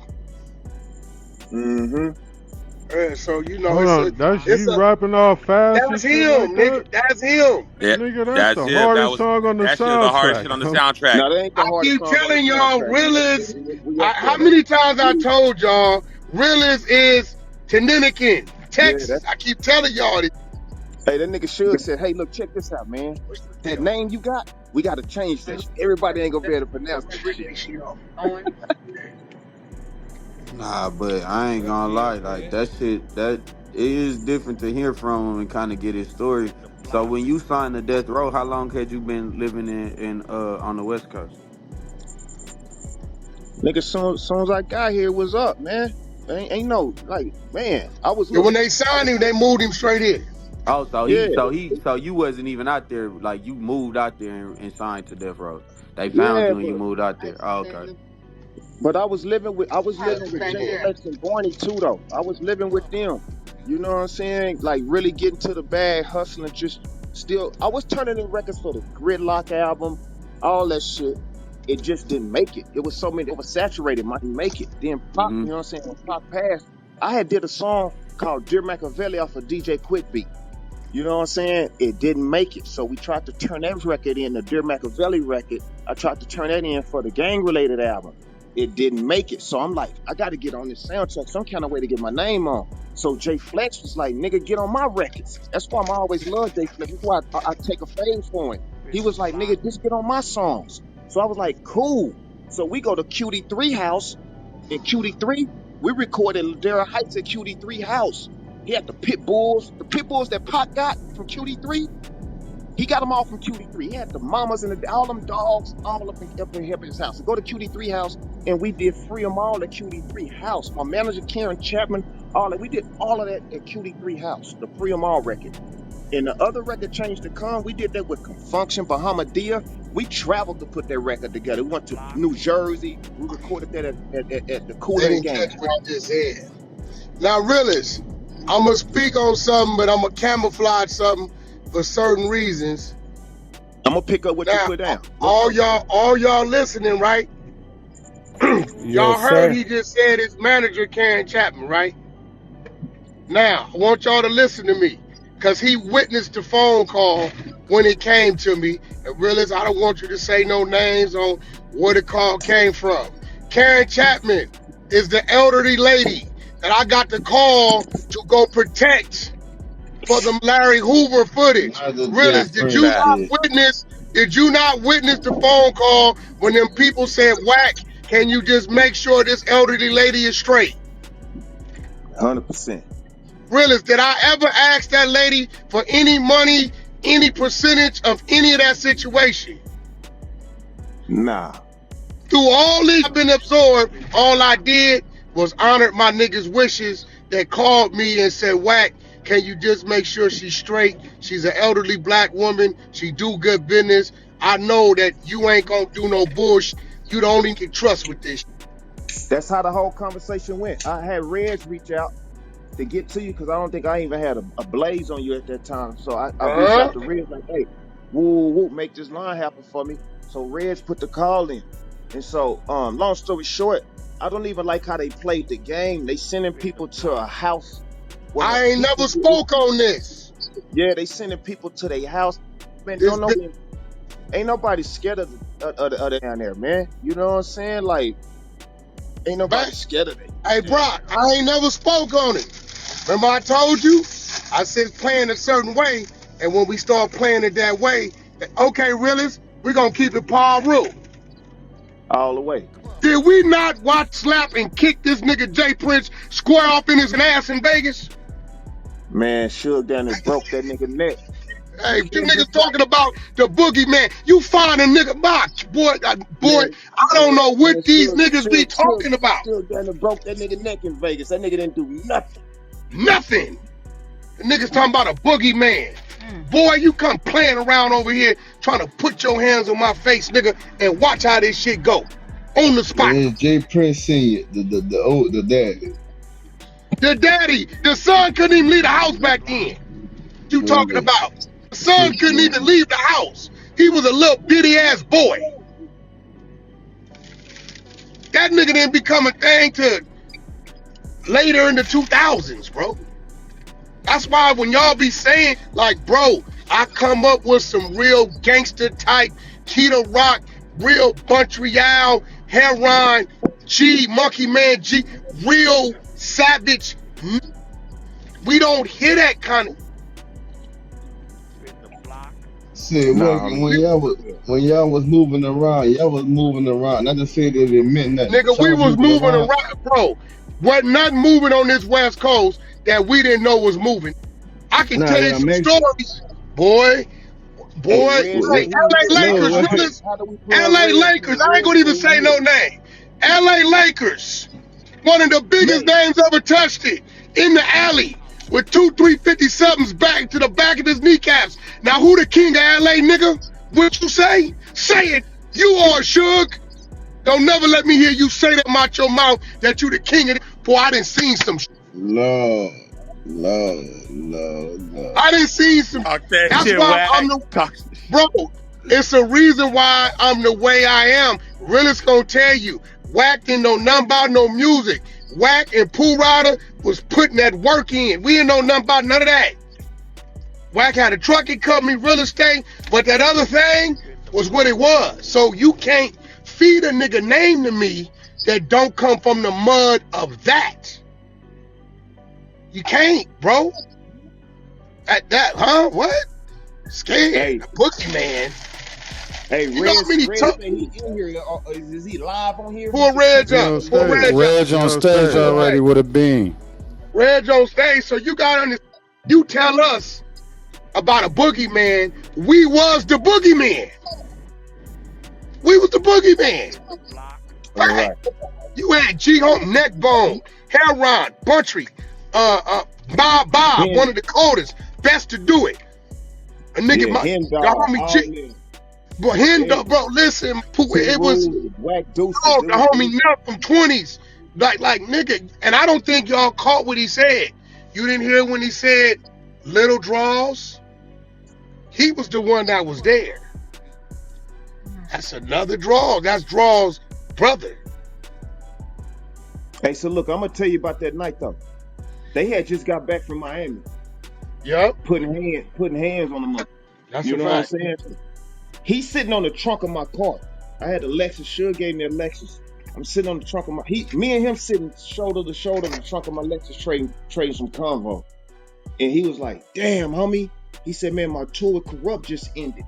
Mm-hmm.
so you know
Hold on, that's
it's
you
a
rapping all fast and
that's
shit like
him,
that?
nigga. That's him.
Yeah.
Nigga, that's
That's
the
it.
hardest song on the
That shit is the hardest shit
soundtrack.
on the soundtrack.
Now that ain't
I
the hardest
keep
song on the
telling y'all,
soundtrack, man.
Realist.
We up
How
there though.
many times I told y'all, Realist is Taninikin,
Yeah, that
Texas. I keep telling y'all this.
hey, that nigga Suge said, hey, look, check this out, man. That name you got, we gotta change that shit. Everybody ain't gonna be able to pronounce that shit.
Nah, but I ain't gonna lie, like that shit, that it is different to hear from him and kind of get his story. So when you signed the death row, how long had you been living in on the West Coast?
Nigga, soon as I got here, it was up, man. Ain't no like, man. I was
And
look,
when they signed him, they moved him straight in.
Oh,
yeah,
so you wasn't even out there, like you moved out there and signed to death row. They found
yeah,
you and you moved out there. Oh, okay.
but I was living with J Flex and Barney too, though. I was living with them. You know what I'm saying? Like really getting to the bag, hustling. Just still, I was turning in records for the Gridlock album, all that shit. It just didn't make it. It was so many oversaturated, might make it. Then Pop,
Mm-hmm.
you know what I'm saying? When Pop passed, I had did a song called Dear Machiavelli off of DJ Quick Beat. You know what I'm saying? It didn't make it. So we tried to turn that record in, the Dear Machiavelli record. I tried to turn that in for the gang related album. It didn't make it. So I'm like, I got to get on this soundtrack, some kind of way to get my name on. So Jay Flex was like, nigga, get on my records. That's why I'm always love Jay Flex. That's why I take a fade for him. He was like, nigga, just get on my songs. So I was like, cool. So we go to QD3 house. In QD3, we recorded Ladera Heights at QD3 house. He had the pit bulls that Pac got from QD3. He got them all from QD3. He had the mamas and all them dogs all up in his house. So go to QD3 house, and we did free them all at QD3 house. My manager Karen Chapman, all that we did all of that at QD3 house, the free them all record. And the other record, Change to Come, we did that with Confunction, Bahamadia. We traveled to put that record together. We went to New Jersey. We recorded that at the
They
Cooler and
didn't
Gang.
catch what I just said. Now, Realist, I'm going to speak on something, but I'm going to camouflage something for certain reasons.
I'm gonna pick up what you
Now,
put down.
all y'all listening, right? Y'all
Yes,
heard
sir.
he just said his manager, Karen Chapman, right? Now, I want y'all to listen to me, because he witnessed the phone call when it came to me. And Realist, I don't want you to say no names on where the call came from. Karen Chapman is the elderly lady that I got the call to go protect for the Larry Hoover footage.
Not the
Realist,
Jeff
did
Friend
you
Facts.
not
shit.
witness? Did you not witness the phone call when them people said, Wack, can you just make sure this elderly lady is straight?
100%.
Realist, did I ever ask that lady for any money, any percentage of any of that situation?
Nah.
Through all this I've been absorbed, all I did was honored my niggas' wishes that called me and said, Wack, can you just make sure she's straight? She's an elderly black woman. She do good business. I know that you ain't gonna do no bullshit. You the only can trust with this.
That's how the whole conversation went. I had Reg reach out to get to you because I don't think I even had a blaze on you at that time. So I reached out to Reg like, hey, woo, make this line happen for me. So Reg put the call in. And so, long story short, I don't even like how they played the game. They sending people to a house.
I ain't never spoke on this.
Yeah, they sending people to their house. Man, ain't nobody scared of down there, man. You know what I'm saying? Like, ain't nobody scared of it.
Hey, Brock, I ain't never spoke on it. Remember I told you? I said playing a certain way, and when we start playing it that way, okay, Realist, we're gonna keep it par rule.
All the way.
Did we not watch slap and kick this nigga Jay Prince square off in his ass in Vegas?
Man, Suge down there broke that nigga neck.
Hey, you niggas talking about the boogeyman. You find a nigga box, boy. Man, I don't know what these niggas be talking about.
Suge down there broke that nigga neck in Vegas. That nigga didn't do nothing.
Nothing. The niggas talking about a boogeyman. Boy, you come playing around over here trying to put your hands on my face, nigga, and watch how this shit go. On the spot.
Jay Prince Senior, the daddy.
The daddy. The son couldn't even leave the house back then. What you talking about? The son couldn't even leave the house. He was a little bitty ass boy. That nigga didn't become a thing to later in the 2000s, bro. That's why when y'all be saying, like, bro, I come up with some real gangster type, Keto Rock, real Bunch Real, Heron, G, Monkey Man G, real savage. We don't hear that kind of.
See, when y'all was moving around. Not to say that it meant nothing.
Nigga, we was moving around, bro. Wasn't nothing moving on this West Coast that we didn't know was moving. I can tell you some stories, boy. Hey, LA Lakers, LA Lakers. I ain't gonna even say no name. LA Lakers, one of the biggest names ever touched it in the alley with 2 350-somethings back to the back of his kneecaps. Now who the king of LA, nigga? What you say? Say it. You are, Suge. Don't never let me hear you say that out your mouth that you the king of it. Boy, I done seen some shit.
No.
I didn't see some. That's why I'm the bro. It's a reason why I'm the way I am. Realist gonna tell you, Wack didn't know nothing about no music. Wack and Pooh Rider was putting that work in. We didn't know nothing about none of that. Wack had a trucking company, real estate, but that other thing was what it was. So you can't feed a nigga name to me that don't come from the mud of that. You can't, bro. At that, huh? What? Scared.
Hey.
Boogeyman.
Hey,
you
Reg,
know how many
he in here. Is he live on here?
Pull Reg up. Pull Reg up.
Reg on stage already with a bean.
Reg on stage, so you got on this. You tell us about a boogeyman. We was the boogeyman. We was the boogeyman. Right. You had G-Home, Neckbone, Heron, Buntry, Bob, one of the coldest, best to do it. A nigga, the homie G. But bro, listen, it was the homie Nut from 20s. Like nigga, and I don't think y'all caught what he said. You didn't hear when he said Little Draws? He was the one that was there. That's another Draw. That's Draw's brother.
Hey, so look, I'm gonna tell you about that night though. They had just got back from Miami.
Yep.
Putting hands on the mother.
That's
you
a
know
fact.
what I'm saying? He's sitting on the trunk of my car. I had a Lexus. Suge gave me a Lexus. I'm sitting on the trunk of me and him sitting shoulder to shoulder in the trunk of my Lexus trading some convo. And he was like, damn, homie. He said, man, my tour with Corrupt just ended.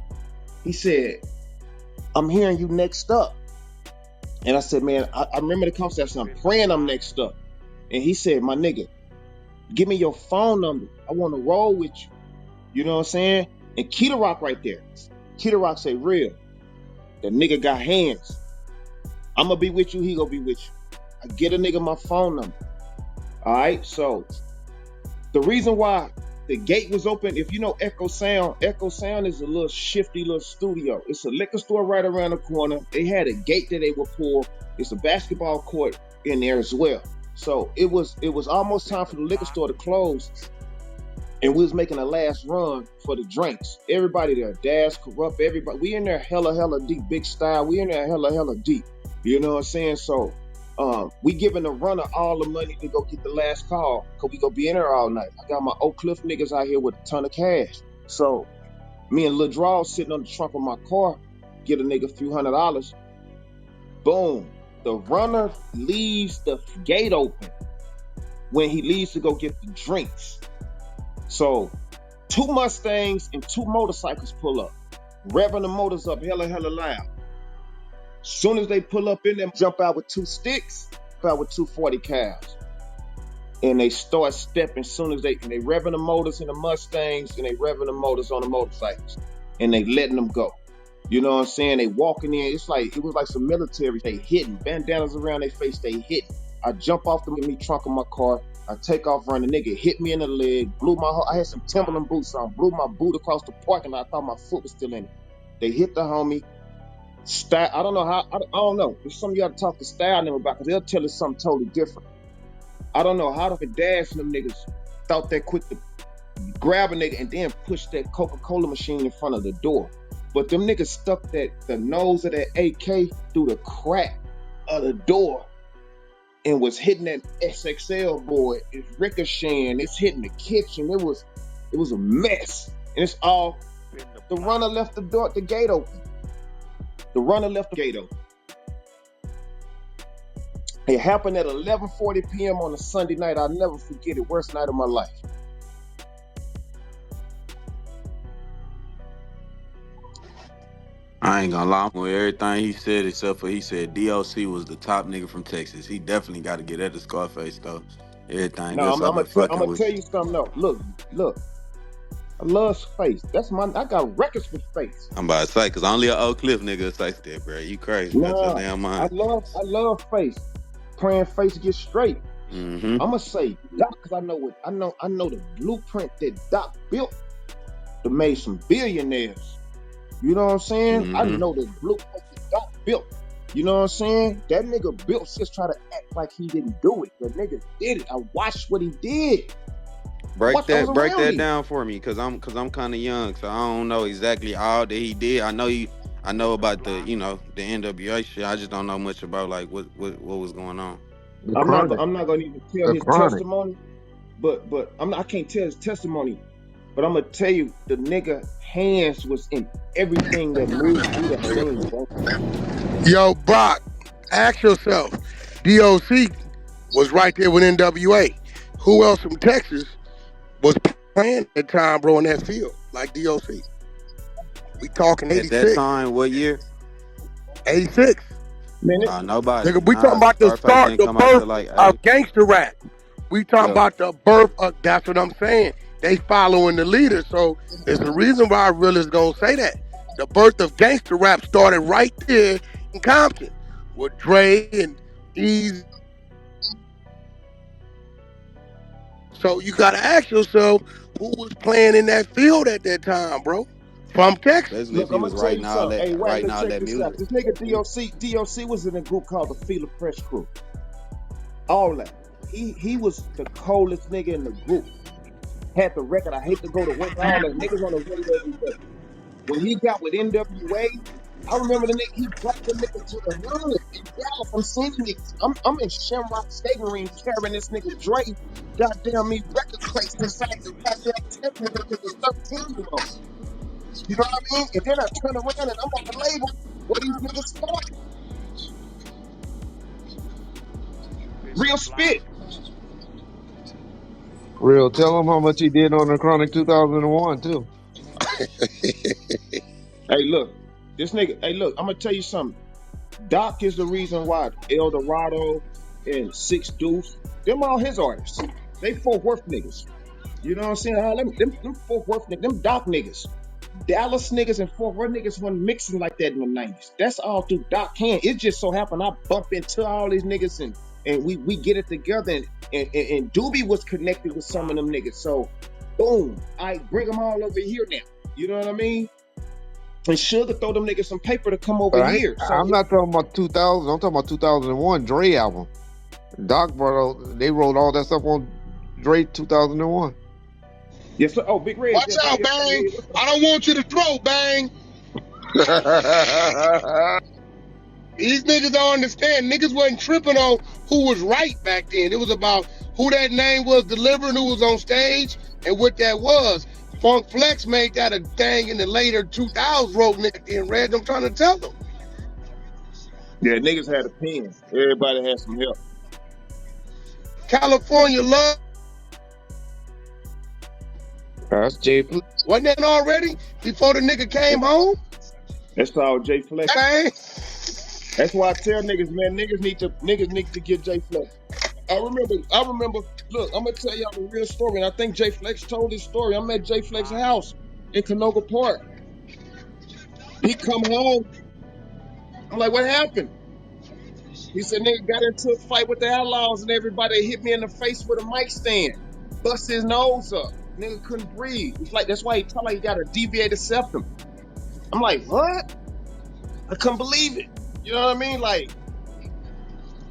He said, I'm hearing you next up. And I said, man, I remember the conversation. I'm praying I'm next up. And he said, my nigga, give me your phone number. I want to roll with you. You know what I'm saying? And Keita Rock right there. Keita Rock say, real. The nigga got hands. I'm going to be with you. He going to be with you. I get a nigga my phone number. All right. So the reason why the gate was open, if you know Echo Sound is a little shifty little studio. It's a liquor store right around the corner. They had a gate that they would pull. It's a basketball court in there as well. So it was almost time for the liquor store to close. And we was making a last run for the drinks. Everybody there, Dash, Corrupt, everybody. We in there hella deep, Big Style. We in there hella deep. You know what I'm saying? So we giving the runner all the money to go get the last call, because we gonna be in there all night. I got my Oak Cliff niggas out here with a ton of cash. So me and Lil Draw sitting on the trunk of my car, get a nigga a few $100. Boom. The runner leaves the gate open when he leaves to go get the drinks. So 2 Mustangs and 2 motorcycles pull up, revving the motors up hella loud. Soon as they pull up in them, jump out with 2 sticks, out with 2 40 cals. And they start stepping soon as they revving the motors in the Mustangs and they revving the motors on the motorcycles. And they letting them go. You know what I'm saying? They walking in, it was like some military. They hitting, bandanas around their face, they hitting. I jump off the trunk of my car. I take off running. Nigga hit me in the leg, I had some Timberland boots on, blew my boot across the parking lot. I thought my foot was still in it. They hit the homie. Style, I don't know how, I don't know. There's something you got to talk to Style them about, because they'll tell us something totally different. I don't know how the Dash and them niggas thought that quick to grab a nigga and then push that Coca-Cola machine in front of the door. But them niggas stuck the nose of that AK through the crack of the door and was hitting that SXL board. It's ricocheting. It's hitting the kitchen. It was a mess. And it's all, the runner left the gate open. It happened at 11:40 p.m. on a Sunday night. I'll never forget it. Worst night of my life.
I ain't gonna lie with everything he said, except for he said DOC was the top nigga from Texas. He definitely got to get at the Scarface though. Everything
No,
else I've been
I'm
fucking
gonna
with.
tell you something though. Look. I love Space. I got records with Space.
I'm about to say, cause only an Oak Cliff nigga say that, bro. You crazy? That's your
Nah,
damn
I
mind.
love Face. Praying Face get straight.
Mm-hmm.
I'ma say Doc, cause I know the blueprint that Doc built to make some billionaires. You know what I'm saying?
Mm-hmm.
I know the blueprint that Doc built. You know what I'm saying? That nigga built just try to act like he didn't do it. The nigga did it. I watched what he did.
Break that down for me, cause I'm kind of young, so I don't know exactly all that he did. I know about the the NWA shit. I just don't know much about like what was going on.
The
I'm not
Chronic.
gonna even tell
The
his
Chronic.
testimony, but I can't tell his testimony. But I'm gonna tell you, the nigga hands was in everything that moved through the scene, bro.
Yo, Brock, ask yourself, DOC was right there with NWA. Who else from Texas was playing at the time, bro, in that field, like DOC? We talking 86.
At that time, what year?
86.
Man,
Nobody.
Nigga, we talking about the
Scarface
start,
didn't
the
come out till
birth
like
of gangster rap. We talking
yeah.
about the birth of, that's what I'm saying. They following the leader. So there's a reason why I really is gonna say that. The birth of gangster rap started right there in Compton with Dre and Eazy. So you gotta ask yourself, who was playing in that field at that time, bro? From Texas.
Basically, if
look,
he
I'm gonna
was
tell you
writing all
something. Hey,
that
Wack,
writing
let's
all
check
that
this out.
music.
This nigga DOC was in a group called the Feel the Fresh Crew. All that. He was the coldest nigga in the group. Had the record. I hate to go to work. All that niggas on the radio every day. When he got with NWA, I remember the nigga, he brought the nigga to the hood in Dallas. I'm seeing it. I'm in Shamrock Skating Ring carrying this nigga Dre, goddamn me, record crates inside the goddamn tent with the nigga 13-year-old. You know what I mean? And then I turn around and I'm on the label where these niggas started. Real spit.
Real. Tell him how much he did on the Chronic 2001 too.
Hey, look, this nigga. Hey, look, I'm gonna tell you something. Doc is the reason why El Dorado and Six Deuce, them all his artists. They Fort Worth niggas. You know what I'm saying? All them Fort Worth niggas, them Doc niggas. Dallas niggas and Fort Worth niggas wasn't mixing like that in the 90s. That's all through Doc hand. It just so happened I bump into all these niggas and we get it together and Doobie was connected with some of them niggas. So boom, I bring them all over here now. You know what I mean? And Sugar throw them niggas some paper to come over
But
here. So
I'm not talking about 2000. I'm talking about 2001 Dre album. Doc they wrote all that stuff on Dre 2001.
yes, sir. Oh, Big Red.
Watch
Yes, sir.
out,
Yes, sir.
Bang.
Yeah, what's up?
I don't want you to throw, Bang. These niggas don't understand. Niggas wasn't tripping on who was right back then. It was about who that name was delivering, who was on stage, and what that was. Funk Flex made that a thing in the later 2000s, wrote nigga in red. I'm trying to tell them.
Yeah, niggas had a pen. Everybody had some help.
California love.
That's Jay Flex.
Wasn't that already? Before the nigga came home?
That's all Jay Flex.
Bang.
That's why I tell niggas, man, niggas need to get Jay Flex. I remember, look, I'm gonna tell y'all the real story, and I think Jay Flex told this story. I'm at Jay Flex's house in Canoga Park. He come home. I'm like, what happened? He said, nigga got into a fight with the outlaws and everybody hit me in the face with a mic stand. Bust his nose up. Nigga couldn't breathe. It's like, that's why he tell me he got a deviated septum. I'm like, what? I couldn't believe it. You know what I mean? Like,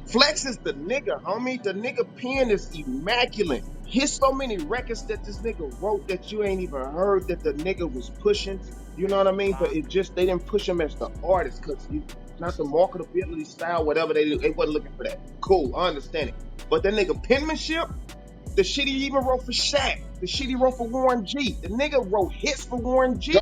Flex is the nigga, homie. The nigga pen is immaculate. Here's so many records that this nigga wrote that you ain't even heard that the nigga was pushing. You know what I mean? But it just, they didn't push him as the artist because not the marketability style, whatever they do. They wasn't looking for that. Cool, I understand it. But that nigga penmanship, the shit he even wrote for Shaq, the shit he wrote for Warren G. The nigga wrote hits for Warren G.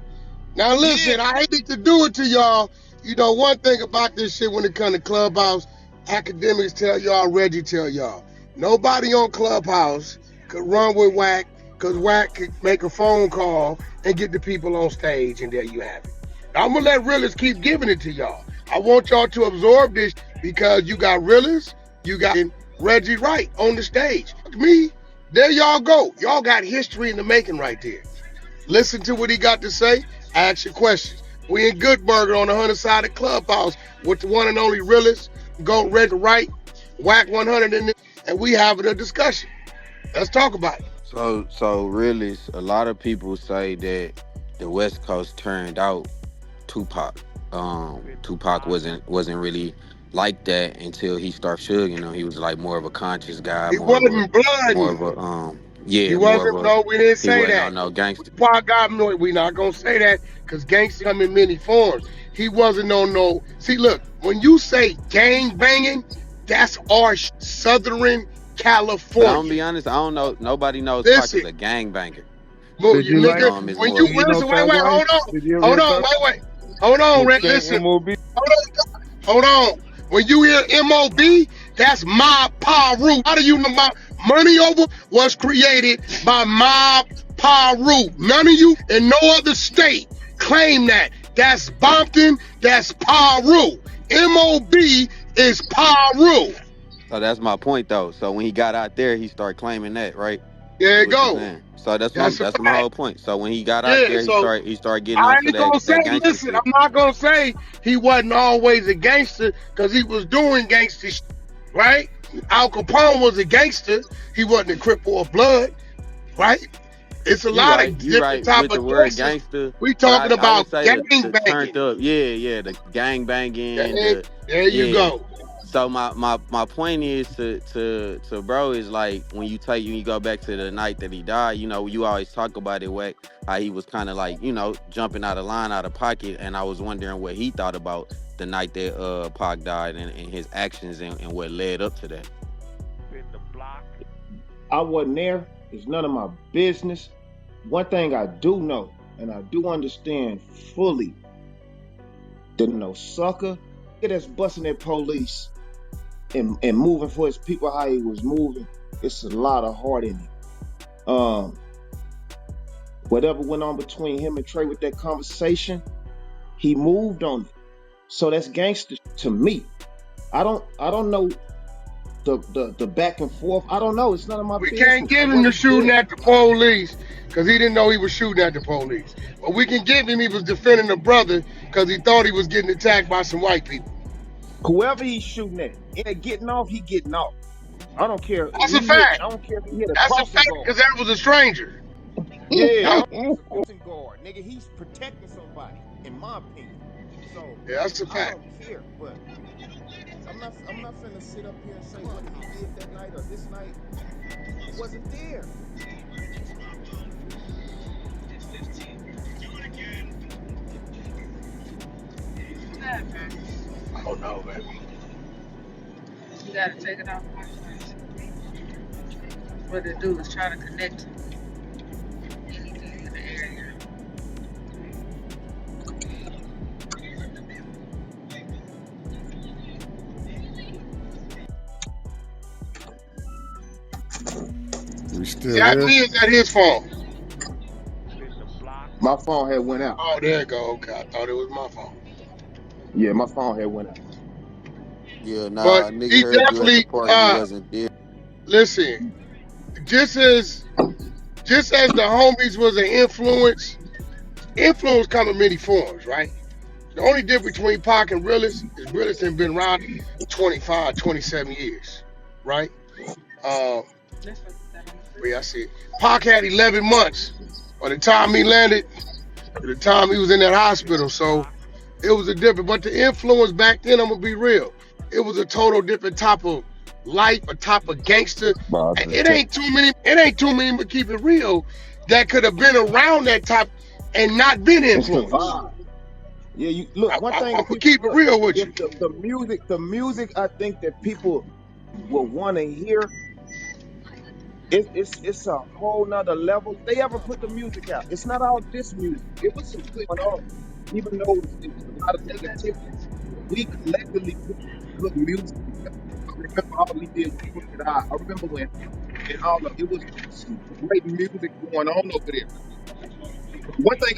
Now listen, I hate to do it to y'all. You know, one thing about this shit when it comes to Clubhouse, Akademiks tell y'all, Reggie tell y'all. Nobody on Clubhouse could run with Wack, because Wack could make a phone call and get the people on stage, and there you have it. I'm gonna let Realest keep giving it to y'all. I want y'all to absorb this because you got Realest, you got Reggie Wright on the stage. Me, there y'all go. Y'all got history in the making right there. Listen to what he got to say. Ask your questions. We in Goodburger on the 100-sided Clubhouse with the one and only Realest, Go Red Right, Wack 100 in it, and we having a discussion. Let's talk about it.
So really, a lot of people say that the West Coast turned out Tupac. Tupac wasn't really like that until he started Suge. You know, he was like more of a conscious guy,
He wasn't blooding. He wasn't, no, we didn't
he
say
wasn't
that.
on no gangster.
Tupac got no, we not gonna say that because gangster come in many forms. He wasn't on no, see look, when you say gang banging, that's our Southern California.
But I'm gonna be honest, I don't know. Nobody knows Pac is a gangbanger.
Did you like?
When you listen, wait, hold on, Rick, listen, hold on. When you hear M.O.B., that's Mob Paru. How do you know about Money Over was created by Mob Paru? None of you in no other state claim that. That's Bompton, that's Paru. M.O.B. is Paru.
So that's my point, though. So when he got out there, he started claiming that, right?
There you go.
So that's my whole point. So when he got out there, he started getting onto that gangster
listen,
shit.
I'm not gonna say he wasn't always a gangster because he was doing gangster shit, right? Al Capone was a gangster. He wasn't a Crip or Blood, right? It's a lot of different type of gangster. We talking about gang banging.
Turned up, the gang banging.
There you go.
So my point is to bro is like when you go back to the night that he died, you know, you always talk about it, Wack, how he was kind of like, you know, jumping out of line, out of pocket, and I was wondering what he thought about the night that Pac died and his actions and what led up to that.
I wasn't there. It's none of my business. One thing I do know, and I do understand fully, that no sucker that's busting at police and moving for his people how he was moving, it's a lot of heart in it. Whatever went on between him and Trey with that conversation, He moved on it. So that's gangster to me. I don't know the back and forth. I don't know. It's none of my
We can't
business. I
give him the
wasn't
shooting
there.
at the police because he didn't know he was shooting at the police. But we can give him he was defending a brother because he thought he was getting attacked by some white people.
Whoever he's shooting at, and getting off, he getting off. I don't care.
That's a fact.
I don't care if he hit a
That's a
crossing
fact
guard.
because that was a stranger.
Yeah, I
That
don't care if it's a crossing guard, nigga. He's protecting somebody, in my opinion. So
yeah, that's a
I
fact.
don't care. But I'm not finna sit up here and say what he did that night or this night. I wasn't there.
I don't know, man.
You gotta take it off first. What it do is try to connect anything in the area.
We still
Is that
here?
me or is that his phone?
My phone had went out.
Oh, there you go. Okay, I thought it was my phone.
Yeah, my phone had went out.
Yeah,
But
nah, nigga
he
heard you at the
definitely,
park. You wasn't there.
listen, just as the homies was an influence come in many forms, right? The only difference between Pac and Realest is Realest has been around 25, 27 years, right? Uh, yeah, I see it. Pac had 11 months by the time he landed, to the time he was in that hospital. So it was a different, but the influence back then, I'm gonna be real, it was a total different type of life, a type of gangster. And it ain't too many, but keep it real, that could have been around that type and not been
It's the
influenced.
vibe. Yeah, you look. One
I'm
thing that
gonna
people
keep it
look,
real with
if
you.
the music, I think that people will want to hear. It's a whole nother level. They ever put the music out? It's not all this music. It was some good on, even though it was a lot of negativity. We collectively put good music together. I remember all we did was Crooked Eye. I remember when and all of it was some great music going on over there. One thing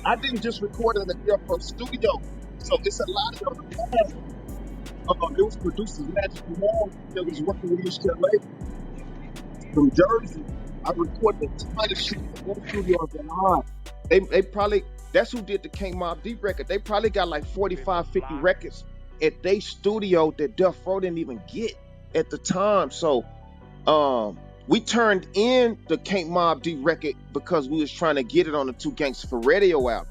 I didn't just record in the Pro studio. So it's a lot of them. It was producers Magic More that was working with UCLA from Jersey. I recorded a ton of shit in their studio in Line. They probably that's who did the King Mob Deep record. They probably got like 45, 50 records at their studio that Death Row didn't even get at the time. So we turned in the King Mob Deep record because we was trying to get it on the Two Gangsters for Radio album.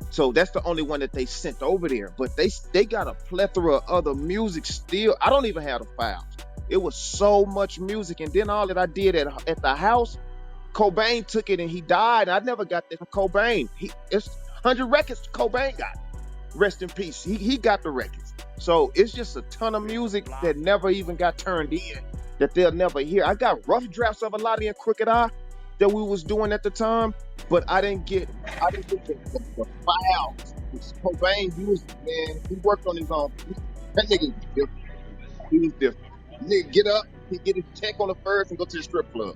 So that's the only one that they sent over there. But they got a plethora of other music still. I don't even have the files. It was so much music. And then all that I did at the house, Cobain took it and he died. I never got that from Cobain. It's 100 records Cobain got. Rest in peace. He got the records. So it's just a ton of music that never even got turned in, that they'll never hear. I got rough drafts of a lot of in Crooked Eye that we was doing at the time, but I didn't get the files. Cobain used it, man. He worked on his own. That nigga was different. He was different. Nigga get up, he get his check on the first and go to the strip club.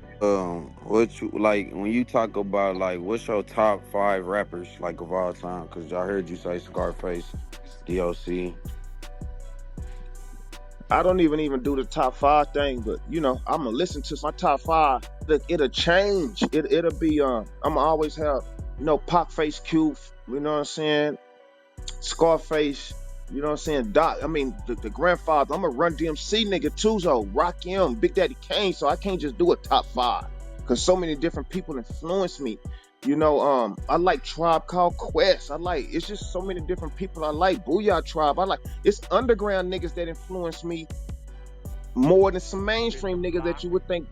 What you like when you talk about like what's your top 5 rappers like of all time? Cause I heard you say Scarface, DOC.
I don't even do the top 5 thing, but I'm gonna listen to my top 5. It'll change. It'll be I'm always have Pac Face Q. You know what I'm saying? Scarface. You know what I'm saying? Doc. I mean the grandfather. I'm a Run DMC nigga too. So Rakim, Big Daddy Kane. So I can't just do a top 5 because so many different people influence me. I like Tribe Called Quest. It's just so many different people I like. Booyah Tribe. It's underground niggas that influence me more than some mainstream niggas that you would think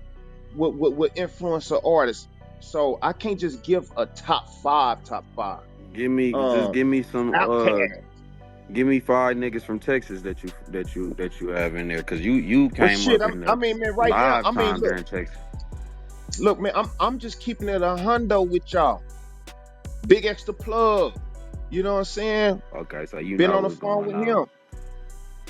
would influence an artist. So I can't just give a top 5.
Give me some
Outkast.
give me 5 niggas from Texas that you have in there, cause you came up in the
man, right now,
live time there in Texas.
Look, man, I'm just keeping it a hundo with y'all. Big X the Plug. You know what I'm saying?
Okay, so
been on the phone with him.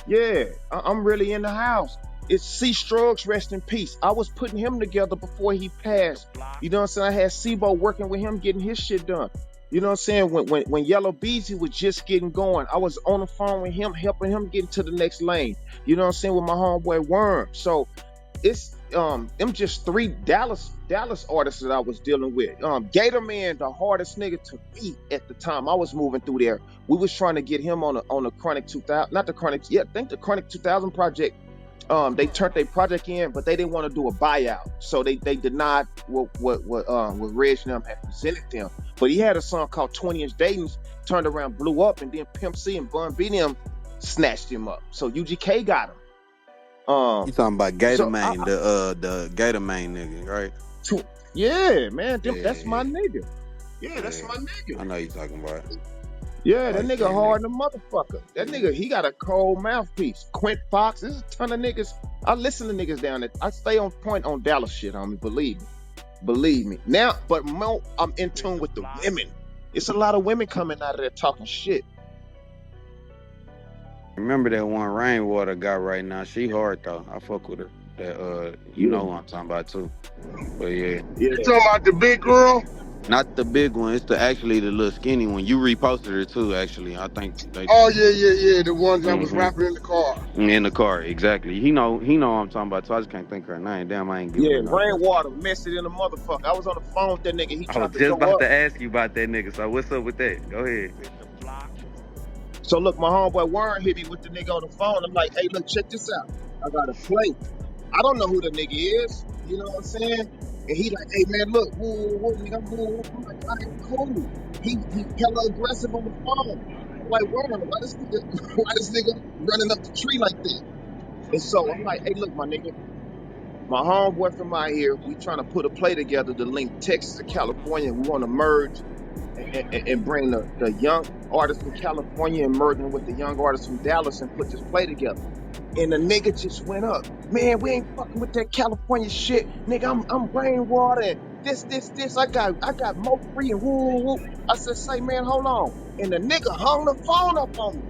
Yeah, I'm really in the house. It's C Struggs, rest in peace. I was putting him together before he passed. You know what I'm saying? I had Sibo working with him, getting his shit done. You know what I'm saying? When Yellow Beezy was just getting going, I was on the phone with him, helping him get into the next lane. You know what I'm saying? With my homeboy Worm. So it's them just three Dallas artists that I was dealing with. Gator Man, the hardest nigga to beat at the time. I was moving through there. We was trying to get him on the Chronic 2000, not the Chronic, yeah, I think the Chronic 2000 project. They turned their project in, but they didn't want to do a buyout, so they denied what Reg and them had presented them. But he had a song called 20 Inch Dayton's, turned around, blew up, and then Pimp C and Bun B them snatched him up. So UGK got him.
You talking about Gator
So
Main, the Gator Main nigga, right?
yeah, man,
Yeah,
that's my nigga. Yeah, that's
yeah.
my nigga.
I know you talking about.
Yeah, that
Like
nigga
that
hard
nigga.
than a motherfucker. That nigga, he got a cold mouthpiece. Quint Fox, there's a ton of niggas. I listen to niggas down there. I stay on point on Dallas shit, homie. Believe me. Now, but more, I'm in tune with the women. It's a lot of women coming out of there talking shit.
Remember that one Rainwater got right now? She hard though. I fuck with her. That you
Yeah,
know who I'm talking about too. But yeah,
yeah,
You talking about the big girl?
not the big one. It's actually the little skinny one. You reposted her too. Actually, I think they.
Oh yeah. The ones that was
Mm-hmm.
rapping in the car.
In the car, exactly. He know what I'm talking about. So I just can't think her name. Damn, I ain't giving
yeah.
her no credit.
Rainwater, messy in a motherfucker. I was on the phone with that nigga. He
I was
tried to
just
go
about
up.
to ask you about that nigga. So what's up with that? Go ahead.
So look, my homeboy Warren hit me with the nigga on the phone. I'm like, hey, look, check this out. I got a play. I don't know who the nigga is. You know what I'm saying? And he like, hey man, look, woo, nigga, woo. I'm like, all right, cool. He hella aggressive on the phone. I'm like, Warren, why this nigga running up the tree like that? And so I'm like, hey, look, my nigga, my homeboy from out here, we trying to put a play together to link Texas and California. We want to merge and bring the young artists from California and merging with the young artists from Dallas and put this play together. And the nigga just went up. Man, we ain't fucking with that California shit. Nigga, I'm rainwater and this. I got Mo free and woo. I said, say man, hold on. And the nigga hung the phone up on me.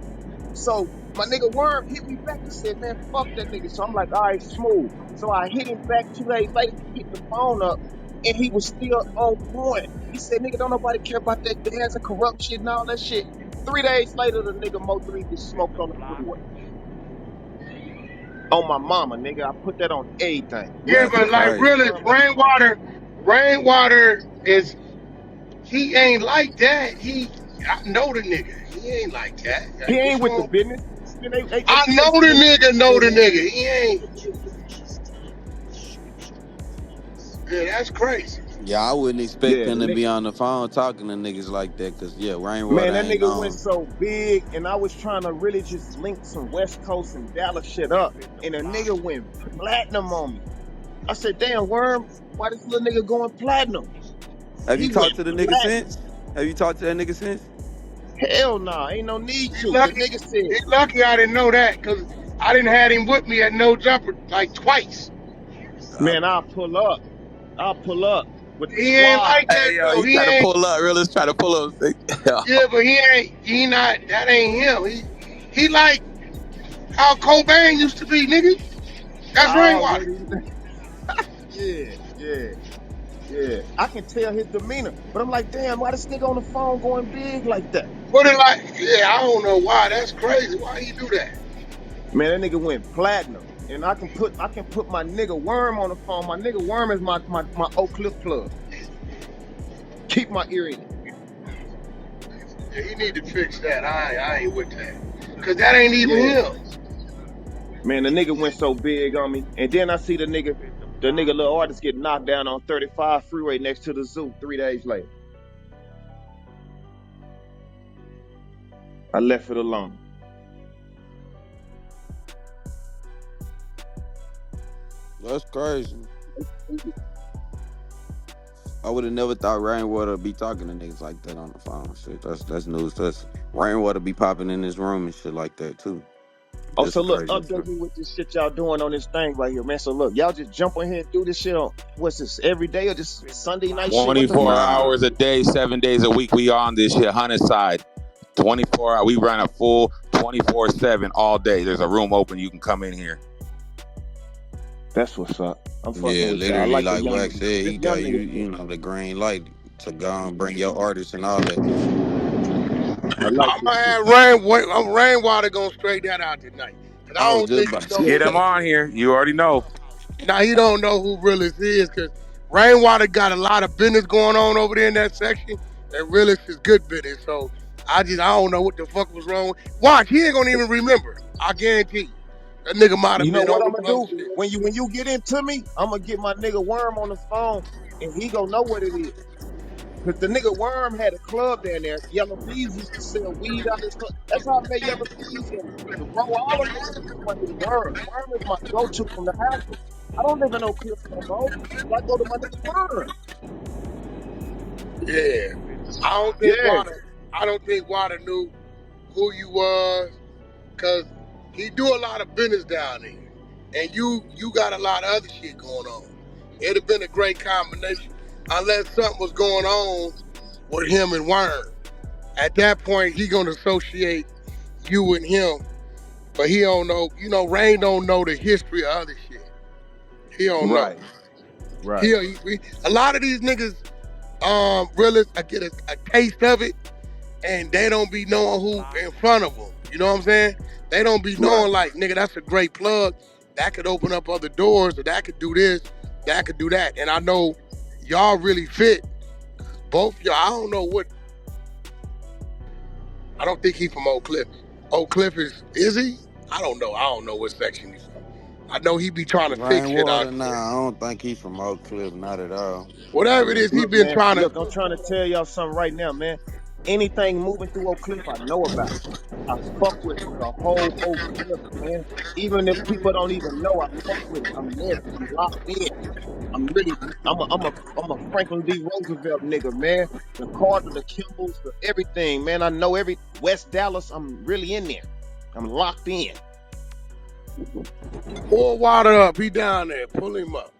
So my nigga Worm hit me back and said, man, fuck that nigga. So I'm like, all right, smooth. So I hit him back 2 days later. He picked the phone up and he was still on point. He said, nigga, don't nobody care about that dance and corrupt shit and all that shit. 3 days later, the nigga Mo 3 was smoked on the freeway. On my mama, nigga. I put that on everything.
Yeah,
That's
Put
but
my
like
nigga
crazy.
really,
Worm on the phone.
Rainwater is he ain't like that. I know the nigga. He ain't like that.
He
Like, what's
ain't with the
wrong?
business. Man, they
I
say
know the
he ain't with
nigga.
the
Know the
business.
nigga. He ain't. Yeah, that's crazy.
Yeah, I wouldn't expect
Yeah,
him
the
to
nigga.
be on the phone talking to niggas like that. Cause yeah, Rainwater
Man, that
ain't
nigga went
on.
so big, and I was trying to really just link some West Coast and Dallas shit up, and a nigga went platinum on me. I said, damn, Worm, why this little nigga going platinum?
Have you
He went
talked to the nigga
platinum.
since? Have you talked to that nigga since?
Hell nah, ain't no need
He
to. The
lucky.
nigga said,
He lucky I didn't know that because I didn't have him with me at No Jumper like twice.
Uh,
man, I'll pull up with the
He ain't
squad.
like that
Hey, yo,
though.
he
He
try to
ain't.
pull up. Realist try to pull up.
Yeah, but he ain't. He not. That ain't him. He like how Cobain used to be, nigga.
I
That's Rainwater.
already, yeah. I can tell his demeanor, but I'm like, damn, why this nigga on the phone going big like that?
Put it like, yeah, I don't know why. That's crazy. Why he do that?
Man, that nigga went platinum. And I can put my nigga Worm on the phone. My nigga Worm is my Oak Cliff plug. Keep my ear in it.
Yeah, he need to fix that. I ain't with that. Cause that ain't even
Yeah.
him.
Man, the nigga went so big on me. And then I see the nigga little artist get knocked down on 35 freeway next to the zoo 3 days later. I left it alone.
that's crazy. I would have never thought Rainwater would be talking to niggas like that on the phone. Shit, that's news to us. Rainwater be popping in his room and shit like that too.
Oh,
That's
so
a
look,
crazy
update
story.
me with this shit y'all doing on this thing right here, man. So look, y'all just jump on here and do this shit on what's this every day or just Sunday night shit? What the
24
fuck?
Nah,
hours a day, 7 days a week. We on this shit. 100 side. 24 hours. We run a full 24/7 all day. There's a room open. You can come in here.
That's what's up. I'm fucking
yeah,
with y'all. I
literally
like the
like
young
Wack
niggas.
said,
This
he
young
got you,
nigga
you
shit.
know, the green light. to go and bring your artists and all that.
I like
I'm
this
gonna
shit.
have rain. Rainwater gonna straight that out tonight. Cause
I
I
was
don't
just
think he
about to
know
say.
who
Get him
Realest
on
is.
here. You already know.
Now he don't know who Realest is, cause Rainwater got a lot of business going on over there in that section, and Realest is good business. So I don't know what the fuck was wrong. Watch, he ain't gonna even remember. I guarantee you. That nigga might have
You know
been
what
on
I'm
the
gonna
blow
do?
shit.
When you get into me, I'm gonna get my nigga Worm on the phone, and he gonna know what it is. Cause the nigga Worm had a club down there. Yellow Bees used to sell weed out his club. That's how I met Yellow Bees and bro, all them niggas is my nigga Worm. Worm is my go-to from the house. I don't live in no cliff no more. So I go to my nigga Worm.
Yeah. I don't think
Yeah,
Water. I don't think Water knew who you was, cause he do a lot of business down there, and you got a lot of other shit going on. It'd have been a great combination, unless something was going on with him and Worm. At that point, he gonna associate you and him, but he don't know. You know, Rain don't know the history of other shit. He don't know.
right, right.
A lot of these niggas, really, I get a taste of it, and they don't be knowing who in front of them. You know what I'm saying? They don't be
Right.
knowing like, nigga, that's a great plug. That could open up other doors, or that could do this, that could do that. And I know y'all really fit. Both y'all, I don't know what. I don't think he from Oak Cliff. Oak Cliff is he? I don't know. I don't know what section he's from. I know he be trying to fix shit out
Rainwater,
there.
nah, I don't think he's from Oak Cliff, not at all.
Whatever it is, he
Look,
been
man,
trying to.
look, I'm trying to tell y'all something right now, man. Anything moving through Oak Cliff, I know about. I fuck with the whole Oak Cliff, man. Even if people don't even know, I fuck with it. I'm there. I'm locked in. I'm really, I'm a Franklin D. Roosevelt nigga, man. The Carter, the Kimballs, the everything, man. I know every West Dallas. I'm really in there. I'm locked in.
Pour water up. He down there. Pull him up.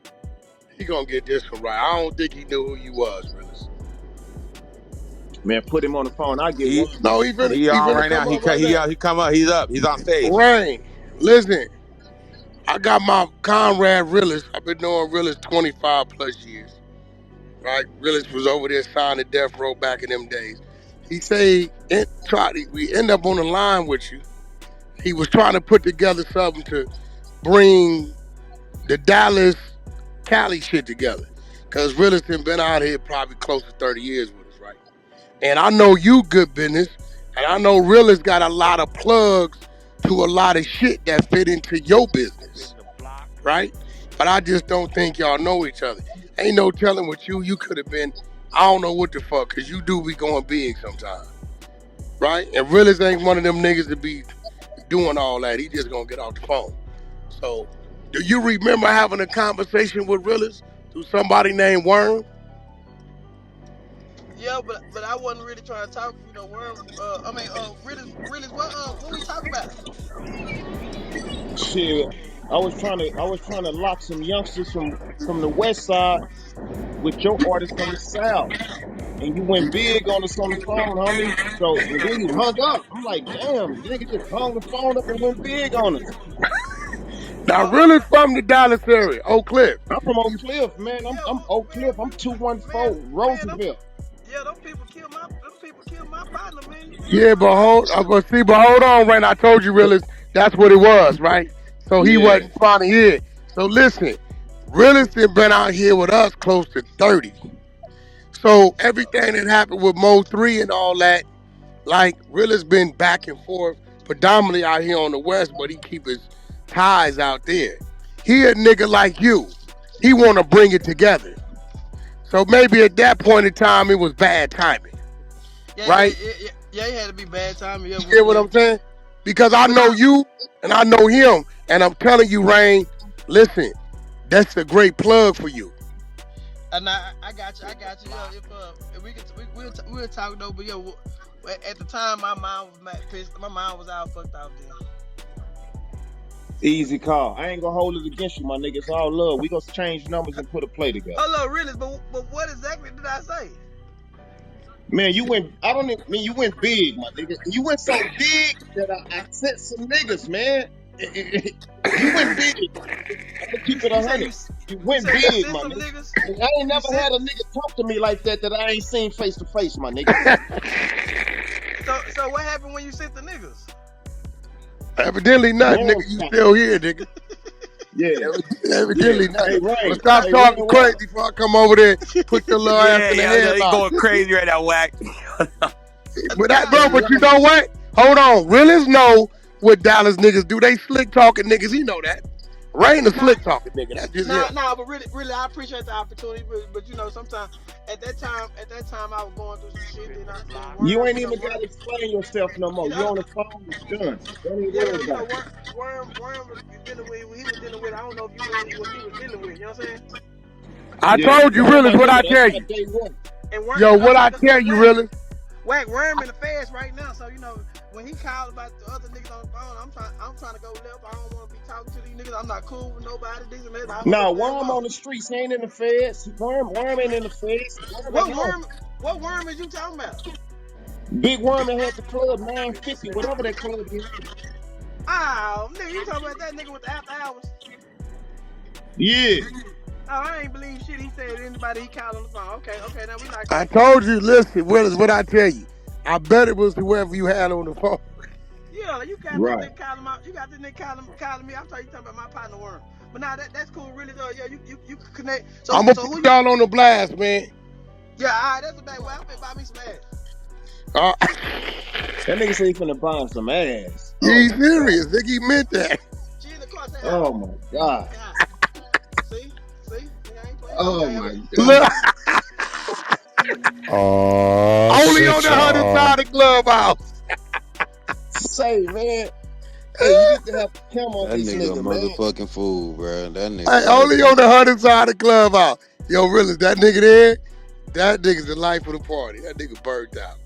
He gonna get this one right. I don't think he knew who you was, Willis.
Man, put him on the phone. I get one.
He
No,
he
he
on
finna
right now.
come up right now.
He come up. He's up. He's on stage.
Rain, listen. I got my comrade Realist. I've been knowing Realist 25 plus years. Right? Realist was over there signing death row back in them days. He say we end up on the line with you. He was trying to put together something to bring the Dallas Cali shit together. Cause Realist been out here probably close to 30 years with us, right? And I know you good business, and I know Realist got a lot of plugs to a lot of shit that fit into your business, right? But I just don't think y'all know each other. Ain't no telling what you could have been. I don't know what the fuck, cause you do be going big sometimes, right? And Realist ain't one of them niggas to be doing all that. He just gonna get off the phone. So, do you remember having a conversation with Realist through somebody named Worm?
Yeah, but I wasn't really trying to talk. Worm. Really, what we talk about?
Shit, I was trying to lock some youngsters from the West Side with your artist from the South. And you went big on us on the phone, homie. So, and then you hung up. I'm like, damn, nigga just hung the phone up and went big on us.
Now,
Oh,
Realist from the Dallas area, Oak Cliff.
I'm from Oak Cliff, man. I'm,
yeah,
I'm Oak Cliff. I'm
man,
214
man,
Roosevelt.
them people killed my partner, man. You feel
Yeah,
me?
but hold on, Rain. I told you, Realist, that's what it was, right? So he
Yeah.
wasn't trying to hear it. So listen, Realist has been out here with us close to 30. So everything that happened with Mo 3 and all that, like, Realist been back and forth, predominantly out here on the West, but he keep his ties out there. He a nigga like you. He want to bring it together. So maybe at that point in time, it was bad timing,
Yeah, yeah,
right?
yeah, yeah. Yeah, it had to be bad time. Yeah,
You get what
yeah.
I'm saying? Because I
But
know you and I know him, and I'm telling you, Rain, listen, that's a great plug for you.
and I got you. I got you. Yeah, if we could, we'll talk though. But yeah, at the time, my mind was pissed. My mind was all fucked off then.
Easy call. I ain't gonna hold it against you, my nigga. It's all love. We gonna change numbers and put a play together.
Oh no, really? But what exactly did I say?
Man, you went. I don't even mean you went big, my nigga. You went so big that I sent some niggas, man. You went big. I'm gonna keep it
You say
100. You
you
went
say you
big,
sent
my
some
nigga.
niggas.
I ain't
You
never
sent
had a nigga talk to me like that I ain't seen face to face, my nigga.
so what happened when you sent the niggas?
Evidently nothing,
Worm
nigga. You
shot.
still here, nigga.
Yeah, yeah.
Evidently
Hey,
nothing. Well,
Rain.
stop
Hey, Rain,
talking
what?
crazy before I come over there, put your little ass
Yeah,
in the
yeah, no, he
headlock.
going crazy right now, Wack.
But that,
Nah,
Hey,
bro. But you
Rain.
know what? Hold on. Realists know what Dallas niggas do. They slick talking niggas. He know that. Rain a
nah,
slick talking nigga. That's just him.
nah. But really, I appreciate the opportunity. But you know, sometimes at that time, I was going through some shit. Then
You
Worm,
ain't even gotta explain yourself no more.
you know,
You on the phone, it's done. Don't even
yeah,
worry
you
about
know,
it.
Worm was dealing with what he was dealing with. I don't know if you knew what he was dealing with. You know what I'm saying?
I
Yeah,
told you,
Worm,
realist.
my
What
nigga,
I
that's
tell
my
you.
day one.
And Worm,
Yo, what I
cause
tell you, realist.
Worm in the fast right now. So you know, when he called about the other niggas on the phone, I'm trying to go left. I don't want to be talking to these niggas. I'm not cool with nobody. These and that. I want to
Nah,
let the nigga
Worm
know.
on the streets. He ain't in the feds. Worm ain't in the feds. Worm at
What
home.
worm? What worm is you talking about?
Big Worm that had the club 950, whatever that club is.
Oh, nigga, you talking about that nigga with the after hours?
Yeah,
Oh, I ain't believe shit he said to anybody he called on the phone. Okay, now we not
I
connected.
told you. Listen, realist. What I tell you. I bet it was whoever you had on the phone.
Yeah, you got this
right.
nigga calling out. You got this nigga calling me. I'm talking about my partner worm. But nah, that's cool. Really though, yeah, you can connect.
I'm gonna
So
put
who you?
y'all on the blast, man.
Yeah, all right, that's a bad way. I'm finna buy me some ass.
Uh,
That nigga say he finna buy him some ass. Oh
he's
my god.
serious. Nigga, he meant that.
She in the car. Say hi.
Oh my god.
Say hi. See, nigga, I ain't playing.
Oh
Okay,
my
Look,
god.
Oh
only on
shit,
the hundred
y'all.
side of Clubhouse.
Say, man. Hey, you need to have a camera on
That
this
nigga a
nigga, man.
motherfucking fool, bro. That nigga
Hey,
right
only
there.
on the hundred side of Clubhouse. Yo, really, that nigga there, that nigga's the life of the party. That nigga burnt out.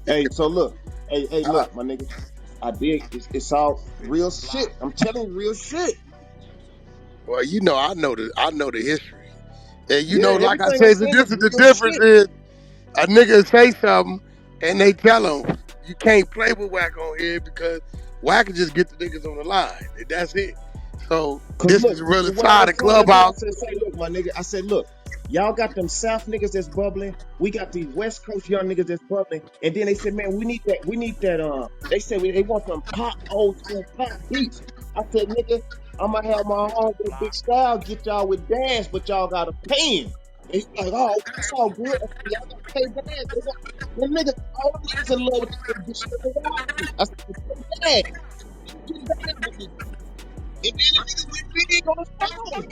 Hey, so look. Hey,
Uh,
look, my nigga. I did. It's all real shit. I'm telling you, real shit.
well, you know, I know the history. And you
Yeah,
know, like I
everything I'm
said,
saying
this
is
is the
real
difference
shit.
is a nigga say something and they tell him you can't play with Wack on here because Wack can just get the niggas on the line. And that's it. So
Cause
this is
look,
the real
what I
side
was
of
telling that boy, I
Clubhouse.
said, say, look, my nigga, I said, look, y'all got them South niggas that's bubbling. We got these West Coast young niggas that's bubbling. And then they said, man, we need that, they said they want some pop, old school pop beats. I said, nigga, I'm gonna have my homeboy Big Style get y'all with dance, but y'all gotta pay him. And he's like, oh, it's all good. I said, y'all gotta pay dance. They got, well, nigga, all them niggas in love with the shit they want. I said, pay dance. Get dance with me. And then the nigga went big on his phone.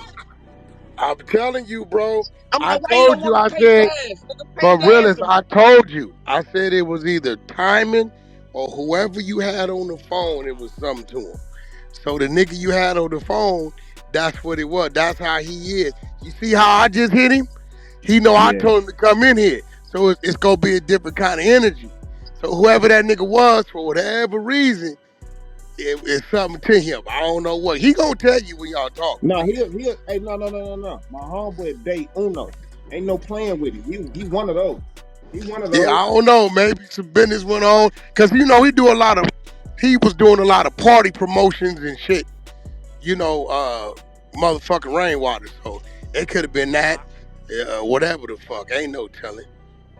I'm telling you, bro.
I'm
I
like, why you don't
told you,
want to
I
pay
said,
Daz? Nigga, pay
but
Daz
realist,
for
I
me.
told you. I said it was either timing or whoever you had on the phone, it was something to him. So the nigga you had on the phone, that's what it was. That's how he is. You see how I just hit him? He know I
Yeah.
told him to come in here. So it's gonna be a different kind of energy. So whoever that nigga was, for whatever reason, it's something to him. I don't know what. He gonna tell you when y'all talk.
No, hey, no. My homeboy Day Uno. Ain't no playing with him. He one of those. He one of
Yeah,
those.
I don't know. Maybe some business went on. Cause you know, he was doing a lot of party promotions and shit, motherfucking rainwater. So it could have been that, whatever the fuck. Ain't no telling.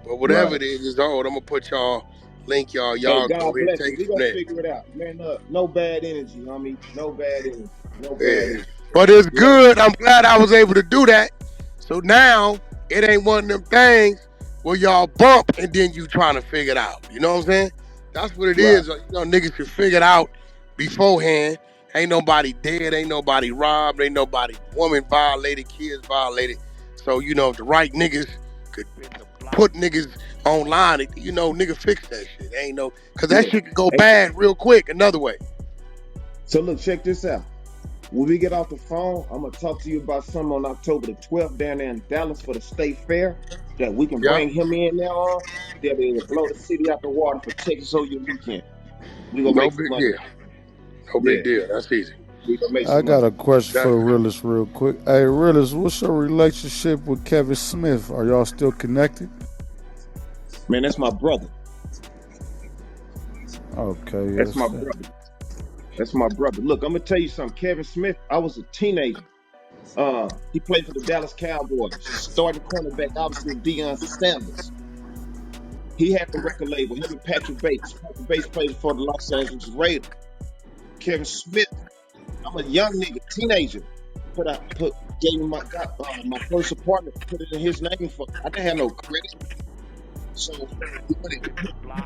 But whatever
Right.
it is, it's on. I'm gonna put y'all, link y'all.
Hey,
Y'all go
God
ahead and
bless
take
him.
it
We
from
gonna
there.
figure it out. Man, no bad energy, homie. No bad energy. No bad
Yeah.
energy.
But it's
Yeah.
good. I'm glad I was able to do that. So now it ain't one of them things where y'all bump and then you trying to figure it out. You know what I'm saying? That's what it
Right.
is. Niggas should figure it out beforehand. Ain't nobody dead. Ain't nobody robbed. Ain't nobody woman violated, kids violated. So, if the right niggas could put niggas online, nigga fix that shit. Ain't no, cause that
Yeah.
shit could go
Hey,
bad real quick another way.
so look, check this out. When we get off the phone, I'm gonna talk to you about something on October the 12th down there in Dallas for the state fair that we can
Yep.
bring him in now on. They'll be able to blow the city out the water for Texas over your weekend. We gonna
No
make some
big
money.
deal. No
Yeah,
big deal. That's easy.
we gonna make
I
some
got
money.
a question for
That's
the realist real quick. Hey, realist, what's your relationship with Kevin Smith? Are y'all still connected?
Man, that's my brother.
Okay,
That's
yes.
my brother.
That's my brother. Look, I'm gonna tell you something. Kevin Smith, I was a teenager. He played for the Dallas Cowboys, starting cornerback, obviously Deion Sanders. He had the record label. Him and Patrick Bates. Patrick Bates played for the Los Angeles Raiders. Kevin Smith, I'm a young nigga, teenager. Gave him my first apartment, put it in his name for. I didn't have no credit, so he put it in my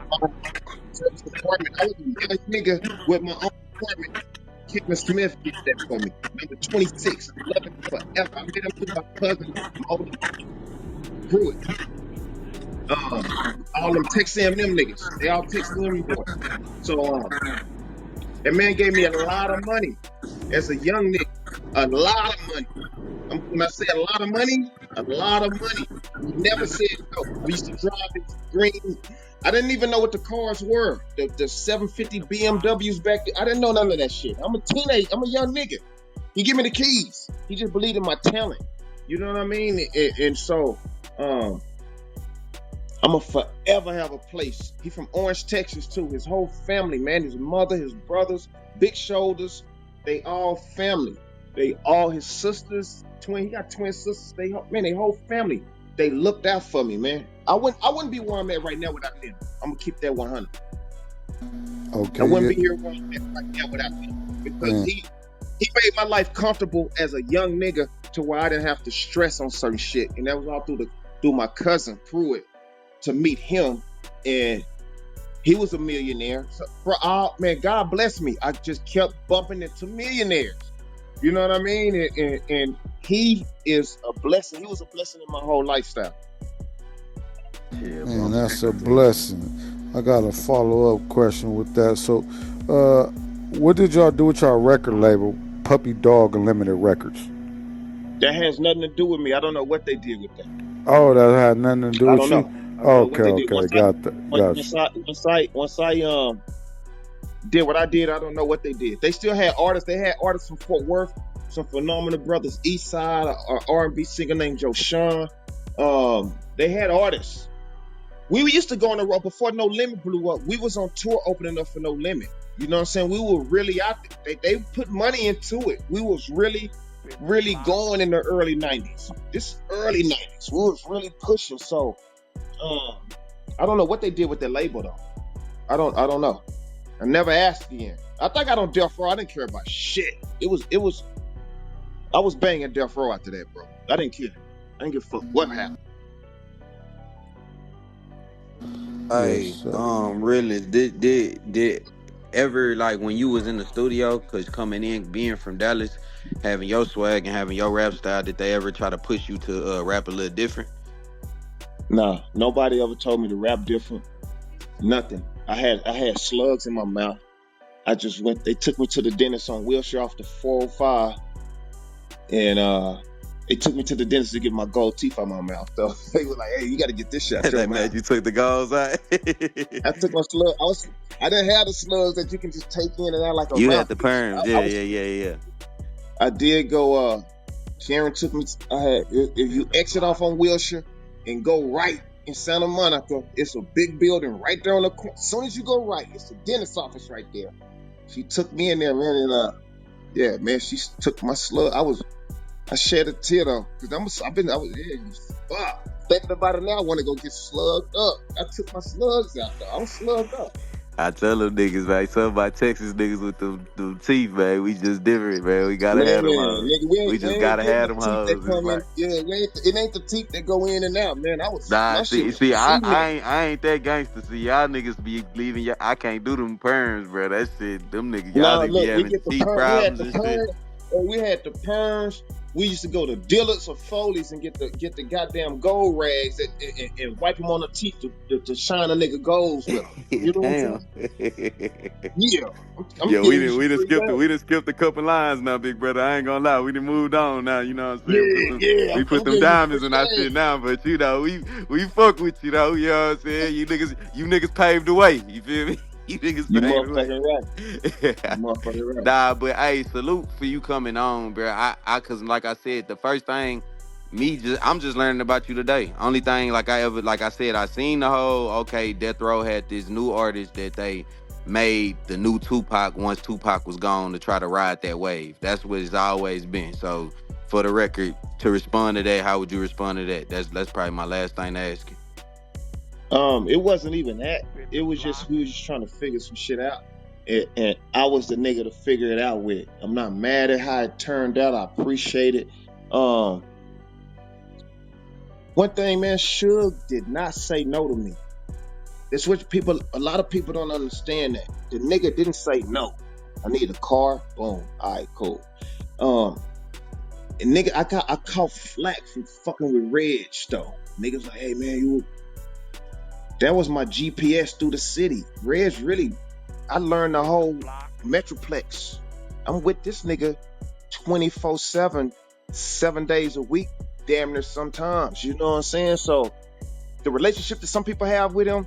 first apartment. I was a young nigga with my own apartment. Kevin Smith did that for me. Number 26. I love him forever. I met him through my cousin, my older Pruitt. All them Texas them niggas. They all Texas them boys. So that man gave me a lot of money as a young nigga. A lot of money. When I say a lot of money, a lot of money. He never said no. We used to drive his green. I didn't even know what the cars were. The 750 BMWs back then. I didn't know none of that shit. I'm a teenager. I'm a young nigga. He give me the keys. He just believed in my talent. You know what I mean? And so I'm going to forever have a place. He from Orange, Texas, too. His whole family, man. His mother, his brothers, big shoulders. They all family. They all his sisters, he got twin sisters. They whole family. They looked out for me, man. I wouldn't be where I'm at right now without them. I'm going to keep that 100.
Okay.
I wouldn't be here where I'm at right now without them. Because he made my life comfortable as a young nigga to where I didn't have to stress on certain shit. And that was all through my cousin, Pruitt. To meet him, and he was a millionaire. So man, God bless me. I just kept bumping into millionaires. You know what I mean? And he is a blessing. He was a blessing in my whole lifestyle.
Yeah, man, that's a blessing. I got a follow-up question with that. So, what did y'all do with y'all record label, Puppy Dog Unlimited Records?
That has nothing to do with me. I don't know what they did with that.
Oh, that had nothing to do with you? Okay, got that.
Once I did what I did, I don't know what they did. They still had artists. They had artists from Fort Worth, some phenomenal brothers, East Side, an R&B singer named Joe Sean. They had artists. We used to go on the road before No Limit blew up. We was on tour opening up for No Limit. You know what I'm saying? We were really out there. They put money into it. We was really going in the early 90s. This early 90s. We was really pushing. So I don't know what they did with that label though. I don't know. I never asked again. I think I don't Death Row. I didn't care about shit. I was banging Death Row after that, bro. I didn't care. I didn't give a fuck what happened.
Hey, really, did ever, like, when you was in the studio, cause coming in, being from Dallas, having your swag and having your rap style, did they ever try to push you to rap a little different?
Nah, nobody ever told me to rap different. Nothing. I had slugs in my mouth. They took me to the dentist on Wilshire off the 405, and they took me to the dentist to get my gold teeth out of my mouth. So they were like, "Hey, you got to get this shit out your mouth."
Mad you took the gauze out?
I took my slug. I didn't have the slugs that you can just take in and out like a
You
mouthpiece.
had the perms. Yeah.
I did go. Sharon took me. If you exit off on Wilshire and go right in Santa Monica, it's a big building right there on the corner. As soon as you go right, it's the dentist's office right there. She took me in there, man, and yeah, man, she took my slug. I shed a tear though, because thinking about it now, I want to go get slugged up. I took my slugs out though. I was slugged up.
I tell them niggas, man, some of my Texas niggas with them teeth, man, we just different, man. We gotta have them hoes. We just gotta have them hoes.
It ain't the teeth that go in and out, man.
I ain't that gangster. See, y'all niggas be leaving I can't do them perms, bro. That shit, them niggas, y'all be having teeth problems and shit.
We had the perms. We used to go to Dillard's or Foley's and get the goddamn gold rags and wipe them on the teeth to shine a nigga golds with them. You know what I'm saying? Yeah.
We done skipped a couple lines now, big brother. I ain't gonna lie. We done moved on now, you know what I'm saying? We put them diamonds in our shit now, but you know, we fuck with you though, you know what I'm saying? You niggas paved the way, you feel me? You niggas paved the way.
Right.
Nah, but hey, salute for you coming on, bro. Cause like I said, the first thing, I'm just learning about you today. Only thing like I said, I seen the whole, okay, Death Row had this new artist that they made the new Tupac once Tupac was gone to try to ride that wave. That's what it's always been. So for the record, to respond to that, how would you respond to that? That's probably my last thing to ask you.
It wasn't even that. It was just we was just trying to figure some shit out, and I was the nigga to figure it out with. I'm not mad at how it turned out. I appreciate it. Um, One thing, man, Suge did not say no to me. That's what a lot of people don't understand that. The nigga didn't say no. I need a car. Boom. All right, cool. Um, and nigga, I caught flack from fucking with Reg though. Niggas like, hey man, that was my GPS through the city. Reg really, I learned the whole Metroplex. I'm with this nigga 24/7, 7 days a week, damn near sometimes. You know what I'm saying? So the relationship that some people have with him,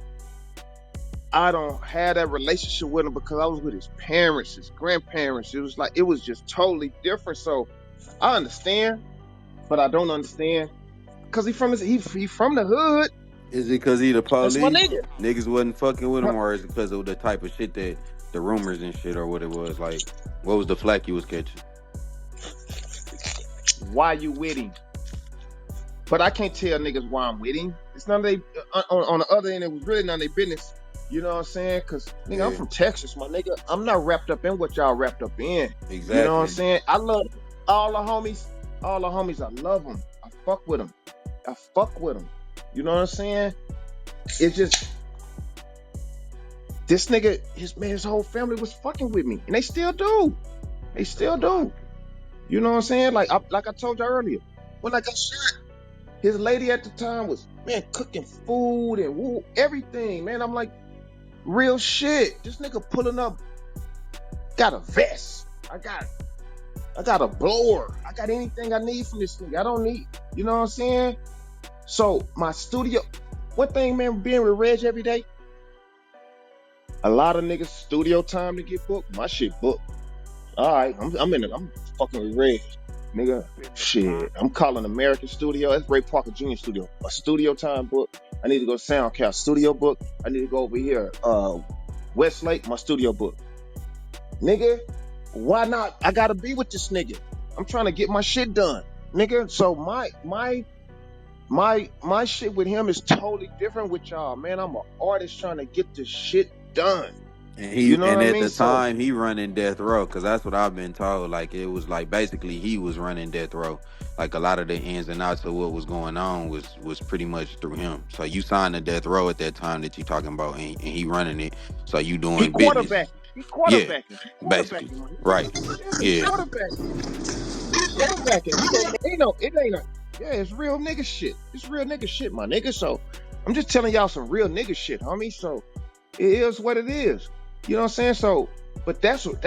I don't have that relationship with him because I was with his parents, his grandparents. It was just totally different. So I understand, but I don't understand because he from the hood.
Is it because he the
That's my
police?
nigga.
Niggas wasn't fucking with him, or is it because of the type of shit that the rumors and shit, or what it was? Like, what was the flack you was catching?
Why you with him? But I can't tell niggas why I'm with him. It's none of they on the other end. It was really none of their business. You know what I'm saying? Because nigga,
Yeah.
I'm from Texas, my nigga. I'm not wrapped up in what y'all wrapped up in.
Exactly.
You know what I'm saying? I love all the homies. All the homies, I love them. I fuck with them. You know what I'm saying? It's just this nigga, his whole family was fucking with me, and they still do. They still do. You know what I'm saying? Like I told you earlier, when I got shot, his lady at the time was, man, cooking food and everything, man. I'm like, real shit. This nigga pulling up, got a vest. I got a blower. I got anything I need from this nigga. I don't need, you know what I'm saying? So my studio, one thing, man, being with Reg every day, a lot of niggas studio time to get booked. My shit booked. All right, I'm fucking with Reg. Nigga, shit. I'm calling American Studio. That's Ray Parker Jr. Studio. A studio time book. I need to go to Soundcast Studio book. I need to go over here. Westlake, my studio book. Nigga, why not? I gotta be with this nigga. I'm trying to get my shit done. Nigga, so my shit with him is totally different with y'all, man. I'm an artist trying to get this shit done.
And
You know what I
at
mean?
the
So
time he running death row, because that's what I've been told. Like, it was like basically he was running death row. Like, a lot of the ins and outs of what was going on was pretty much through him. So you signed the death row at that time that you talking about, and he running it. So you
he
doing business.
quarterbacking. He
Yeah,
quarterbacking. He
basically.
quarterbacking, my nigga.
Right.
Yeah, he
Yeah.
quarterbacking. He quarterbacking. Yeah, it's real nigga shit. It's real nigga shit, my nigga. So I'm just telling y'all some real nigga shit, homie. So it is what it is. You know what I'm saying? So, but that's what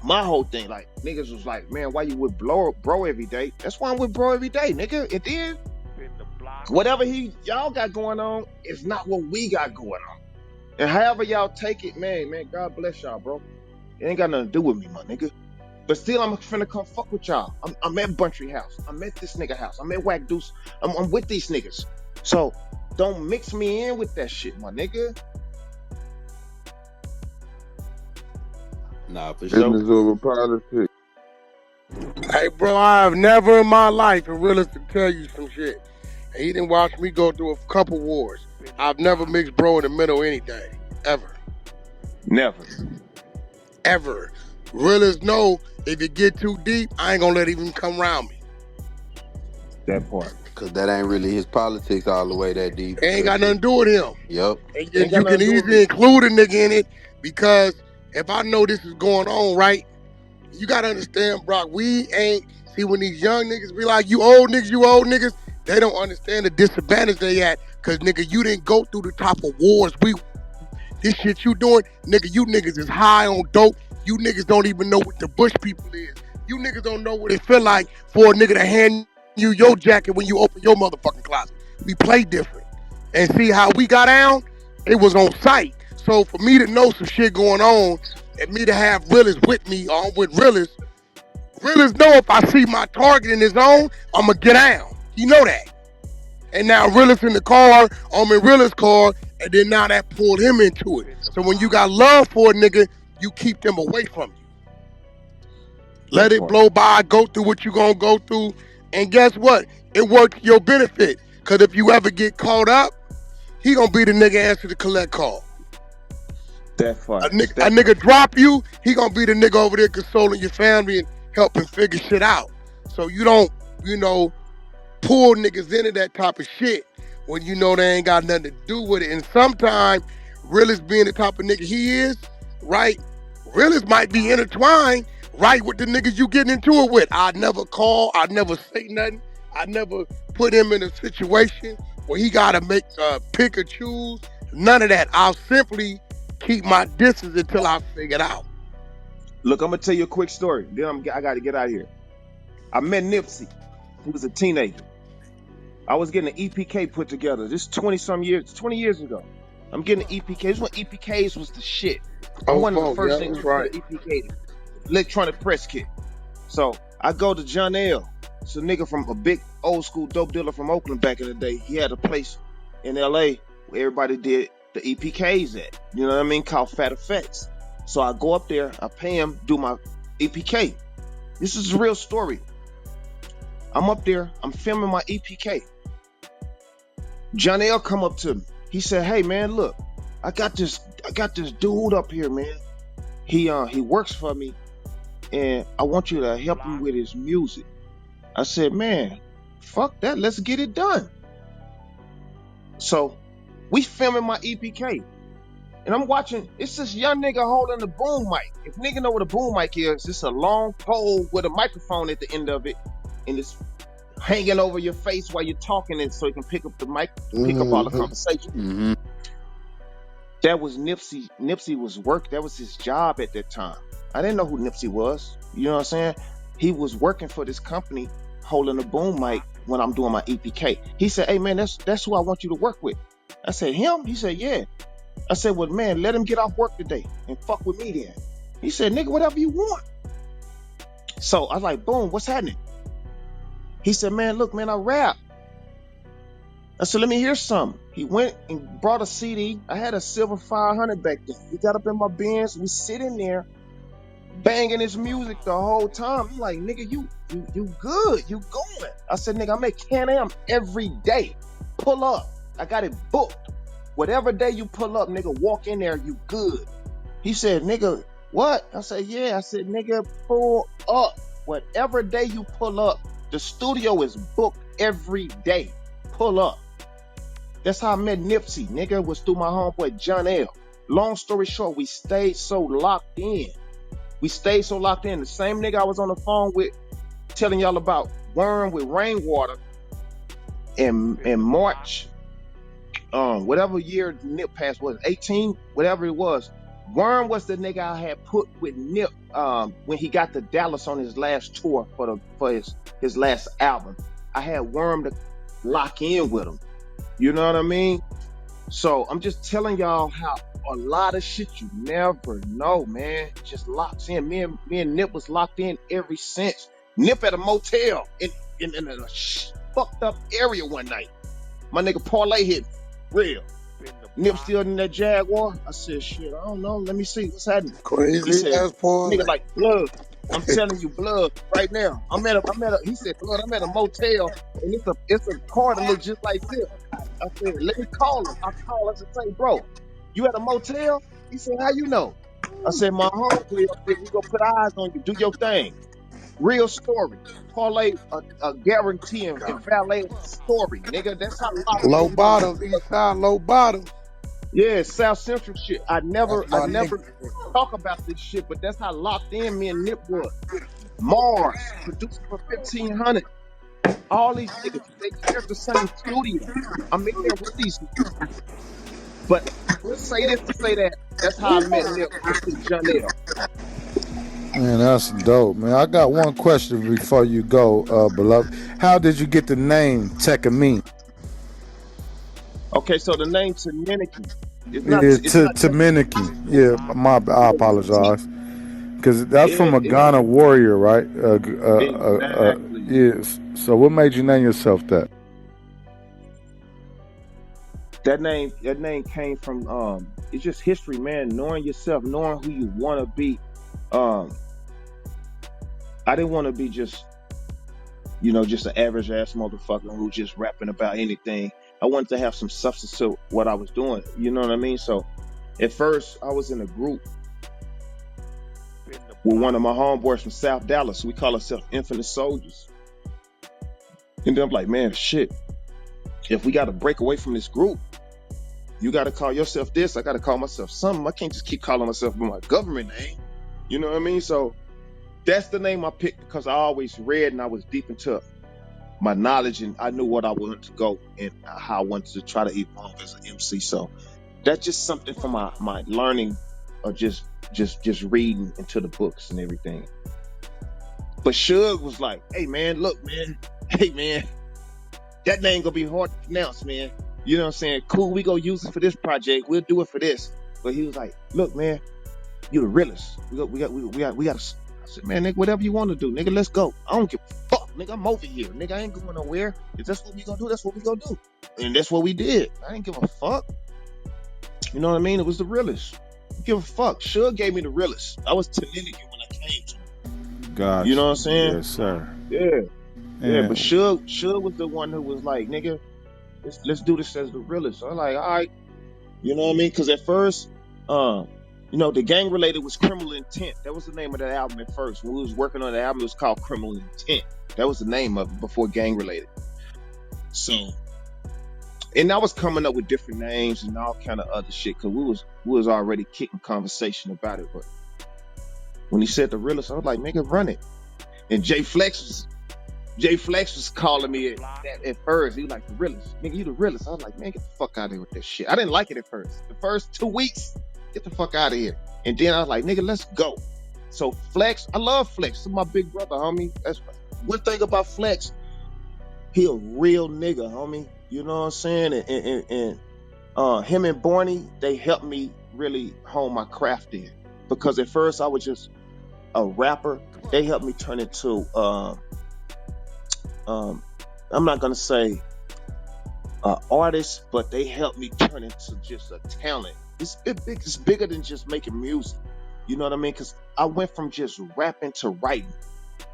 my whole thing. Like, niggas was like, man, why you with bro every day? That's why I'm with bro every day, nigga. And then whatever y'all got going on is not what we got going on. And however y'all take it, man, God bless y'all, bro. It ain't got nothing to do with me, my nigga. But still, I'm finna come fuck with y'all. I'm at Buntry House. I'm at this nigga house. I'm at Wack Deuce. I'm with these niggas. So don't mix me in with that shit, my nigga.
Nah, for sure.
Business over politics.
Hey, bro, I've never in my life, and Realest to tell you some shit. And he didn't watch me go through a couple wars. I've never mixed bro in the middle anything. Ever.
Never.
Ever. Realest know if it get too deep, I ain't gonna let it even come around me.
That part.
Because that ain't really his politics all the way that deep.
It ain't got nothing to do with him.
Yep.
And you can easily include a nigga in it because if I know this is going on, right, you gotta understand, Brock, we ain't, see when these young niggas be like, you old niggas, they don't understand the disadvantage they at. Cause nigga, you didn't go through the type of wars this shit you doing, nigga, you niggas is high on dope. You niggas don't even know what the bush people is. You niggas don't know what it feel like for a nigga to hand you your jacket when you open your motherfucking closet. We play different. And see how we got down? It was on sight. So for me to know some shit going on and me to have Realest with me or I'm with Realest know if I see my target in his own, I'ma get down. You know that. And now Realest in the car, I'm in Realest car, and then now that pulled him into it. So when you got love for a nigga, you keep them away from you. Let
That
it
part.
blow by, go through what you gonna go through. And guess what? It works to your benefit. Cause if you ever get caught up, he gonna be the nigga answer the collect call.
That
A
part.
nigga, a
That part.
nigga drop you, he gonna be the nigga over there consoling your family and helping figure shit out. So you don't, you know, pull niggas into that type of shit when you know they ain't got nothing to do with it. And sometimes Realist being the type of nigga he is, right? Realist might be intertwined right with the niggas you getting into it with. I never call, I never say nothing, I never put him in a situation where he gotta make pick or choose. None of that. I'll simply keep my distance until I figure it out.
Look, I'm gonna tell you a quick story. Then I got to get out of here. I met Nipsey. He was a teenager. I was getting an EPK put together. This 20 years ago. I'm getting an EPK. This is when EPKs was the shit. I'm
Oh,
one of the
fuck,
first
yeah,
niggas
that's
to put
right.
an EPK, electronic press kit. So I go to John L. It's a nigga from a big old school dope dealer from Oakland back in the day. He had a place in LA where everybody did the EPKs at. You know what I mean? Called Fat Effects. So I go up there, I pay him, do my EPK. This is a real story. I'm up there, I'm filming my EPK. John L come up to me. He said, "Hey man, look, I got this dude up here, man. He works for me, and I want you to help him with his music." I said, "Man, fuck that. Let's get it done." So we filming my EPK, and I'm watching. It's this young nigga holding the boom mic. If nigga know what a boom mic is, it's a long pole with a microphone at the end of it, and it's hanging over your face while you're talking, and so you can pick up the mic, pick up all the conversation.
Mm-hmm.
That was Nipsey. Nipsey was work. That was his job at that time. I didn't know who Nipsey was. You know what I'm saying? He was working for this company, holding a boom mic when I'm doing my EPK. He said, "Hey man, that's who I want you to work with." I said, "Him?" He said, "Yeah." I said, "Well, man, let him get off work today and fuck with me then." He said, "Nigga, whatever you want." So I was like, "Boom, what's happening?" He said, "Man, look, man, I rap." I said, "Let me hear something." He went and brought a CD. I had a silver 500 back then. He got up in my Benz. We sitting there banging his music the whole time. I'm like, "Nigga, you good. You going." I said, "Nigga, I make Can-Am every day. Pull up. I got it booked. Whatever day you pull up, nigga, walk in there, you good." He said, "Nigga, what?" I said, "Yeah." I said, "Nigga, pull up. Whatever day you pull up, the studio is booked every day. Pull up." That's how I met Nipsey, nigga, was through my homeboy John L. Long story short, we stayed so locked in. The same nigga I was on the phone with telling y'all about Worm with Rainwater in March, whatever year Nip passed was, 18, whatever it was. Worm was the nigga I had put with Nip when he got to Dallas on his last tour for his last album. I had Worm to lock in with him. You know what I mean? So I'm just telling y'all how a lot of shit you never know, man, just locks in. Me and Nip was locked in ever since. Nip at a motel in a fucked up area one night. My nigga Parlay hit me. Real. Nip still in that Jaguar. I said, "Shit, I don't know. Let me see what's happening." He
Crazy
said,
ass Paul.
"Nigga, like blood." I'm telling you, blood, right now. He said, "Blood, I'm at a motel, and it's a car that looks just like this." I said, "Let me call him." I call us and say, "Bro, you at a motel?" He said, "How you know?" I said, "My homeboy up there, we gonna put eyes on you. Do your thing." Real story. Parlay a guarantee and valet story, nigga. That's how locked
Low
in me and Nip
bottoms,
was.
east side, low bottoms.
Yeah, South Central shit.
That's
I
my
never
nigga.
talk about this shit, but that's how locked in me and Nip was. Mars, producing for 1500. All these niggas, they share the same studio. I'm in there with these niggas. But let's say this to say that. That's how I met Nip through Janelle.
Man, that's dope, man. I got one question before you go, beloved. How did you get the name Tekami?
Okay, so the name Taminiki.
Yeah,
It's not
Taminiki. Yeah, I
yeah, T.
apologize. Because that's
Yeah,
from a Ghana warrior, right?
exactly.
Yes. So what made you name yourself that?
That name came from it's just history, man. Knowing yourself, knowing who you want to be. Um, I didn't want to be just an average ass motherfucker who just rapping about anything. I wanted to have some substance to what I was doing. You know what I mean? So at first I was in a group with one of my homeboys from South Dallas. We call ourselves Infinite Soldiers. And then I'm like, man, shit. If we got to break away from this group, you got to call yourself this. I got to call myself something. I can't just keep calling myself by my government name. You know what I mean? So that's the name I picked because I always read and I was deep into my knowledge and I knew what I wanted to go and how I wanted to try to evolve as an MC. So that's just something from my learning of just reading into the books and everything. But Suge was like, hey man, look man, hey man, that name gonna be hard to pronounce, man. You know what I'm saying? Cool, we gonna use it for this project. We'll do it for this. But he was like, look man, you the realest. We got. I said, man, nigga, whatever you want to do, nigga, let's go. I don't give a fuck, nigga. I'm over here, nigga. I ain't going nowhere. If that's what we gonna do, that's what we gonna do. And that's what we did. I didn't give a fuck. You know what I mean? It was the realest. Give a fuck. Suge gave me the realest. I was Taninigan when I came to him.
Gotcha.
You know what I'm saying?
Yes, sir.
Yeah, but Suge was the one who was like, nigga, let's do this as the realest. So I'm like, all right. You know what I mean? Because at first, the gang related was Criminal Intent. That was the name of that album at first. When we was working on the album, it was called Criminal Intent. That was the name of it before gang related. So, and I was coming up with different names and all kind of other shit because we was already kicking conversation about it. But when he said the realest, I was like, nigga, run it. And Jay Flex was calling me at first. He was like, the realest. Nigga, you the realest. I was like, man, get the fuck out of here with this shit. I didn't like it at first. The first 2 weeks, get the fuck out of here. And then I was like, nigga, let's go. So Flex, I love Flex. This is my big brother, homie. That's one thing about Flex. He a real nigga, homie. You know what I'm saying? And him and Barney, they helped me really hone my craft in. Because at first I was just a rapper. They helped me turn into I'm not gonna say artist, but they helped me turn into just a talent. It's bigger than just making music. You know what I mean? Because I went from just rapping to writing.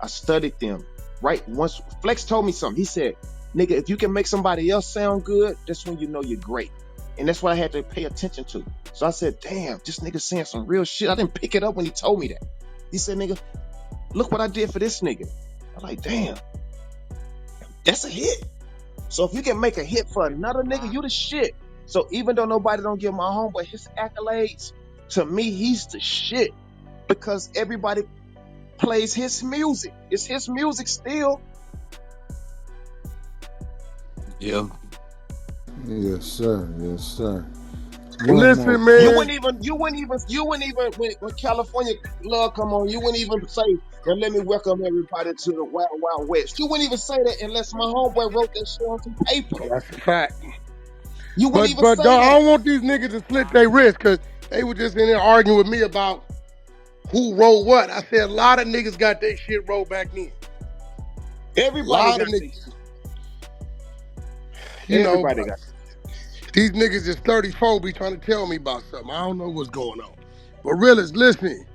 I studied them. Right? Once Flex told me something, he said, nigga, if you can make somebody else sound good, that's when you know you're great. And that's what I had to pay attention to. So I said, damn, this nigga saying some real shit. I didn't pick it up when he told me that. He said, nigga, look what I did for this nigga. I'm like, damn, that's a hit. So if you can make a hit for another nigga, you the shit. So even though nobody don't give my homeboy his accolades, to me, he's the shit. Because everybody plays his music. It's his music still.
Yeah.
Yes, sir. Yes, sir.
Listen, man.
You wouldn't even when California Love come on, you wouldn't even say, and let me welcome everybody to the Wild Wild West. You wouldn't even say that unless my homeboy wrote that shit on some paper.
That's a fact.
You wouldn't even
But
say
dog,
that.
I don't want these niggas to split their wrist because they were just in there arguing with me about who wrote what. I said a lot of niggas got their shit wrote back then.
Everybody got
niggas.
Everybody got
these niggas is 34 be trying to tell me about something. I don't know what's going on. But realist, listen.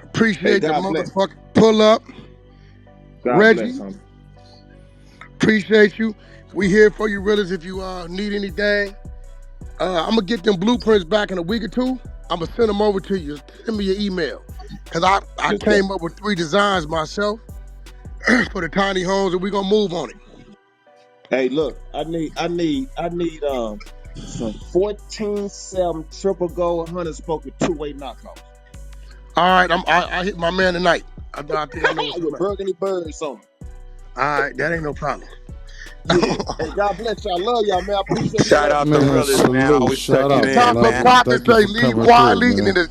Appreciate the motherfucking pull up.
God
Reggie,
bless him.
Appreciate you. We here for you, realist, if you need anything. I'm going to get them blueprints back in a week or two. I'm going to send them over to you. Send me your email. Because I came up with 3 designs myself for the tiny homes, and we're going to move on it.
Hey, look, I need some 14-7 triple gold hunter spoke with 2-way knockouts.
All right, I hit my man tonight. I think I know what's
with burgundy birds on.
All right, that ain't no problem.
Yeah. Hey, God bless y'all. I love y'all, man. I appreciate
Shout out the realest, man. Always checking in,
Top
man.
of pocket say leave quietly, and it'll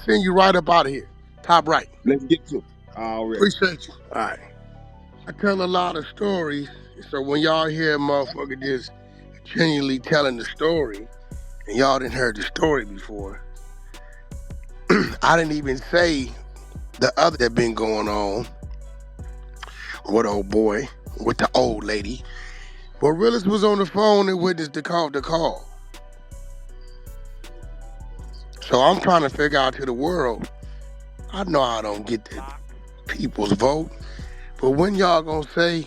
send you right up out of here. Top right.
Let's get to it. Already.
Appreciate you. All right. I tell a lot of stories, so when y'all hear a motherfucker just genuinely telling the story, and y'all didn't heard the story before, I didn't even say the other that been going on with old boy, with the old lady. But realist was on the phone and witnessed the call. So I'm trying to figure out to the world, I know I don't get the people's vote, but when y'all gonna say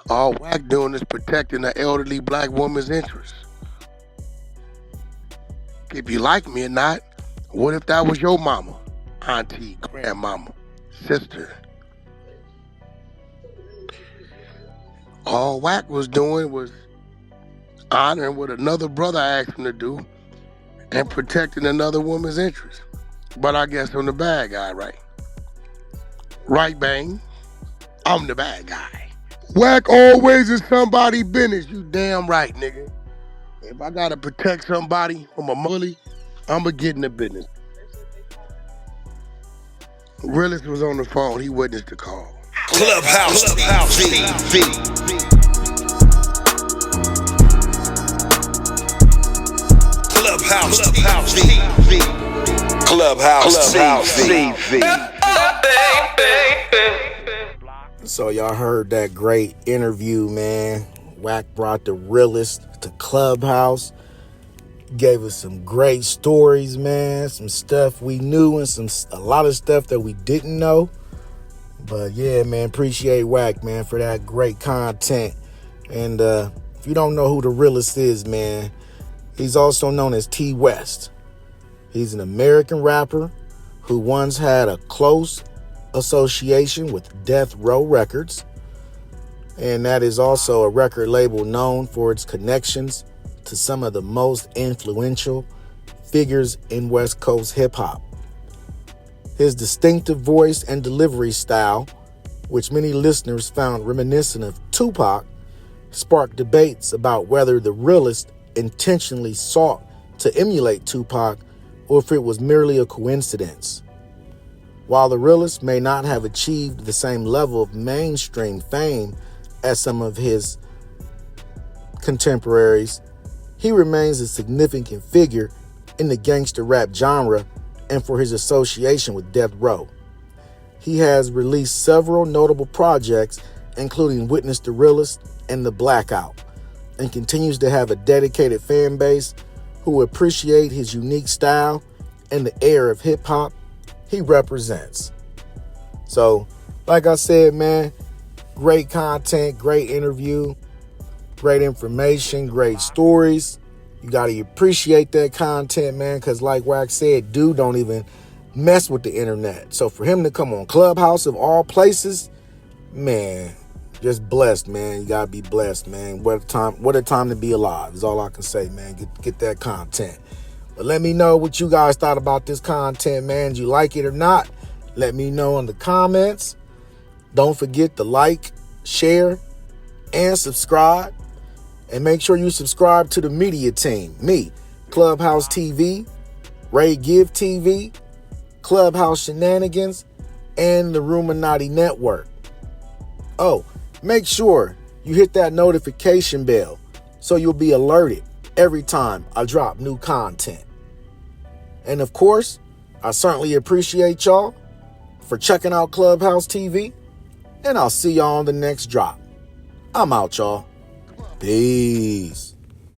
all Wack doing is protecting the elderly black woman's interests? If you like me or not, what if that was your mama, auntie, grandmama, sister? All Wack was doing was honoring what another brother asked him to do and protecting another woman's interests. But I guess I'm the bad guy, right? Right, Bang? I'm the bad guy. Wack always is somebody's business. You damn right, nigga. If I gotta protect somebody from a bully, I'ma get in the business. Realest was on the phone. He witnessed the call.
Clubhouse TV. Clubhouse TV. Clubhouse TV.
So y'all heard that great interview, man. Wack brought the realest to Clubhouse. Gave us some great stories, man. Some stuff we knew and a lot of stuff that we didn't know. But yeah, man, appreciate Wack, man, for that great content. And if you don't know who the realest is, man, he's also known as T West. He's an American rapper who once had a close association with Death Row Records. And that is also a record label known for its connections to some of the most influential figures in West Coast hip-hop. His distinctive voice and delivery style, which many listeners found reminiscent of Tupac, sparked debates about whether the realest intentionally sought to emulate Tupac or if it was merely a coincidence. While the realest may not have achieved the same level of mainstream fame as some of his contemporaries, he remains a significant figure in the gangster rap genre and for his association with Death Row. He has released several notable projects, including Witness the Realest and The Blackout, and continues to have a dedicated fan base who appreciate his unique style and the air of hip-hop he represents. So, like I said, man, great content, great interview, great information, great stories. You got to appreciate that content, man, because like Wack said, dude don't even mess with the internet. So for him to come on Clubhouse of all places, man, just blessed, man. You got to be blessed, man. What a time to be alive is all I can say, man. Get that content. But let me know what you guys thought about this content, man. Did you like it or not? Let me know in the comments. Don't forget to like, share, and subscribe. And make sure you subscribe to the media team. Me, Clubhouse TV, Ray Give TV, Clubhouse Shenanigans, and the Ruminati Network. Oh, make sure you hit that notification bell so you'll be alerted every time I drop new content. And of course, I certainly appreciate y'all for checking out Clubhouse TV, and I'll see y'all on the next drop. I'm out, y'all. Peace.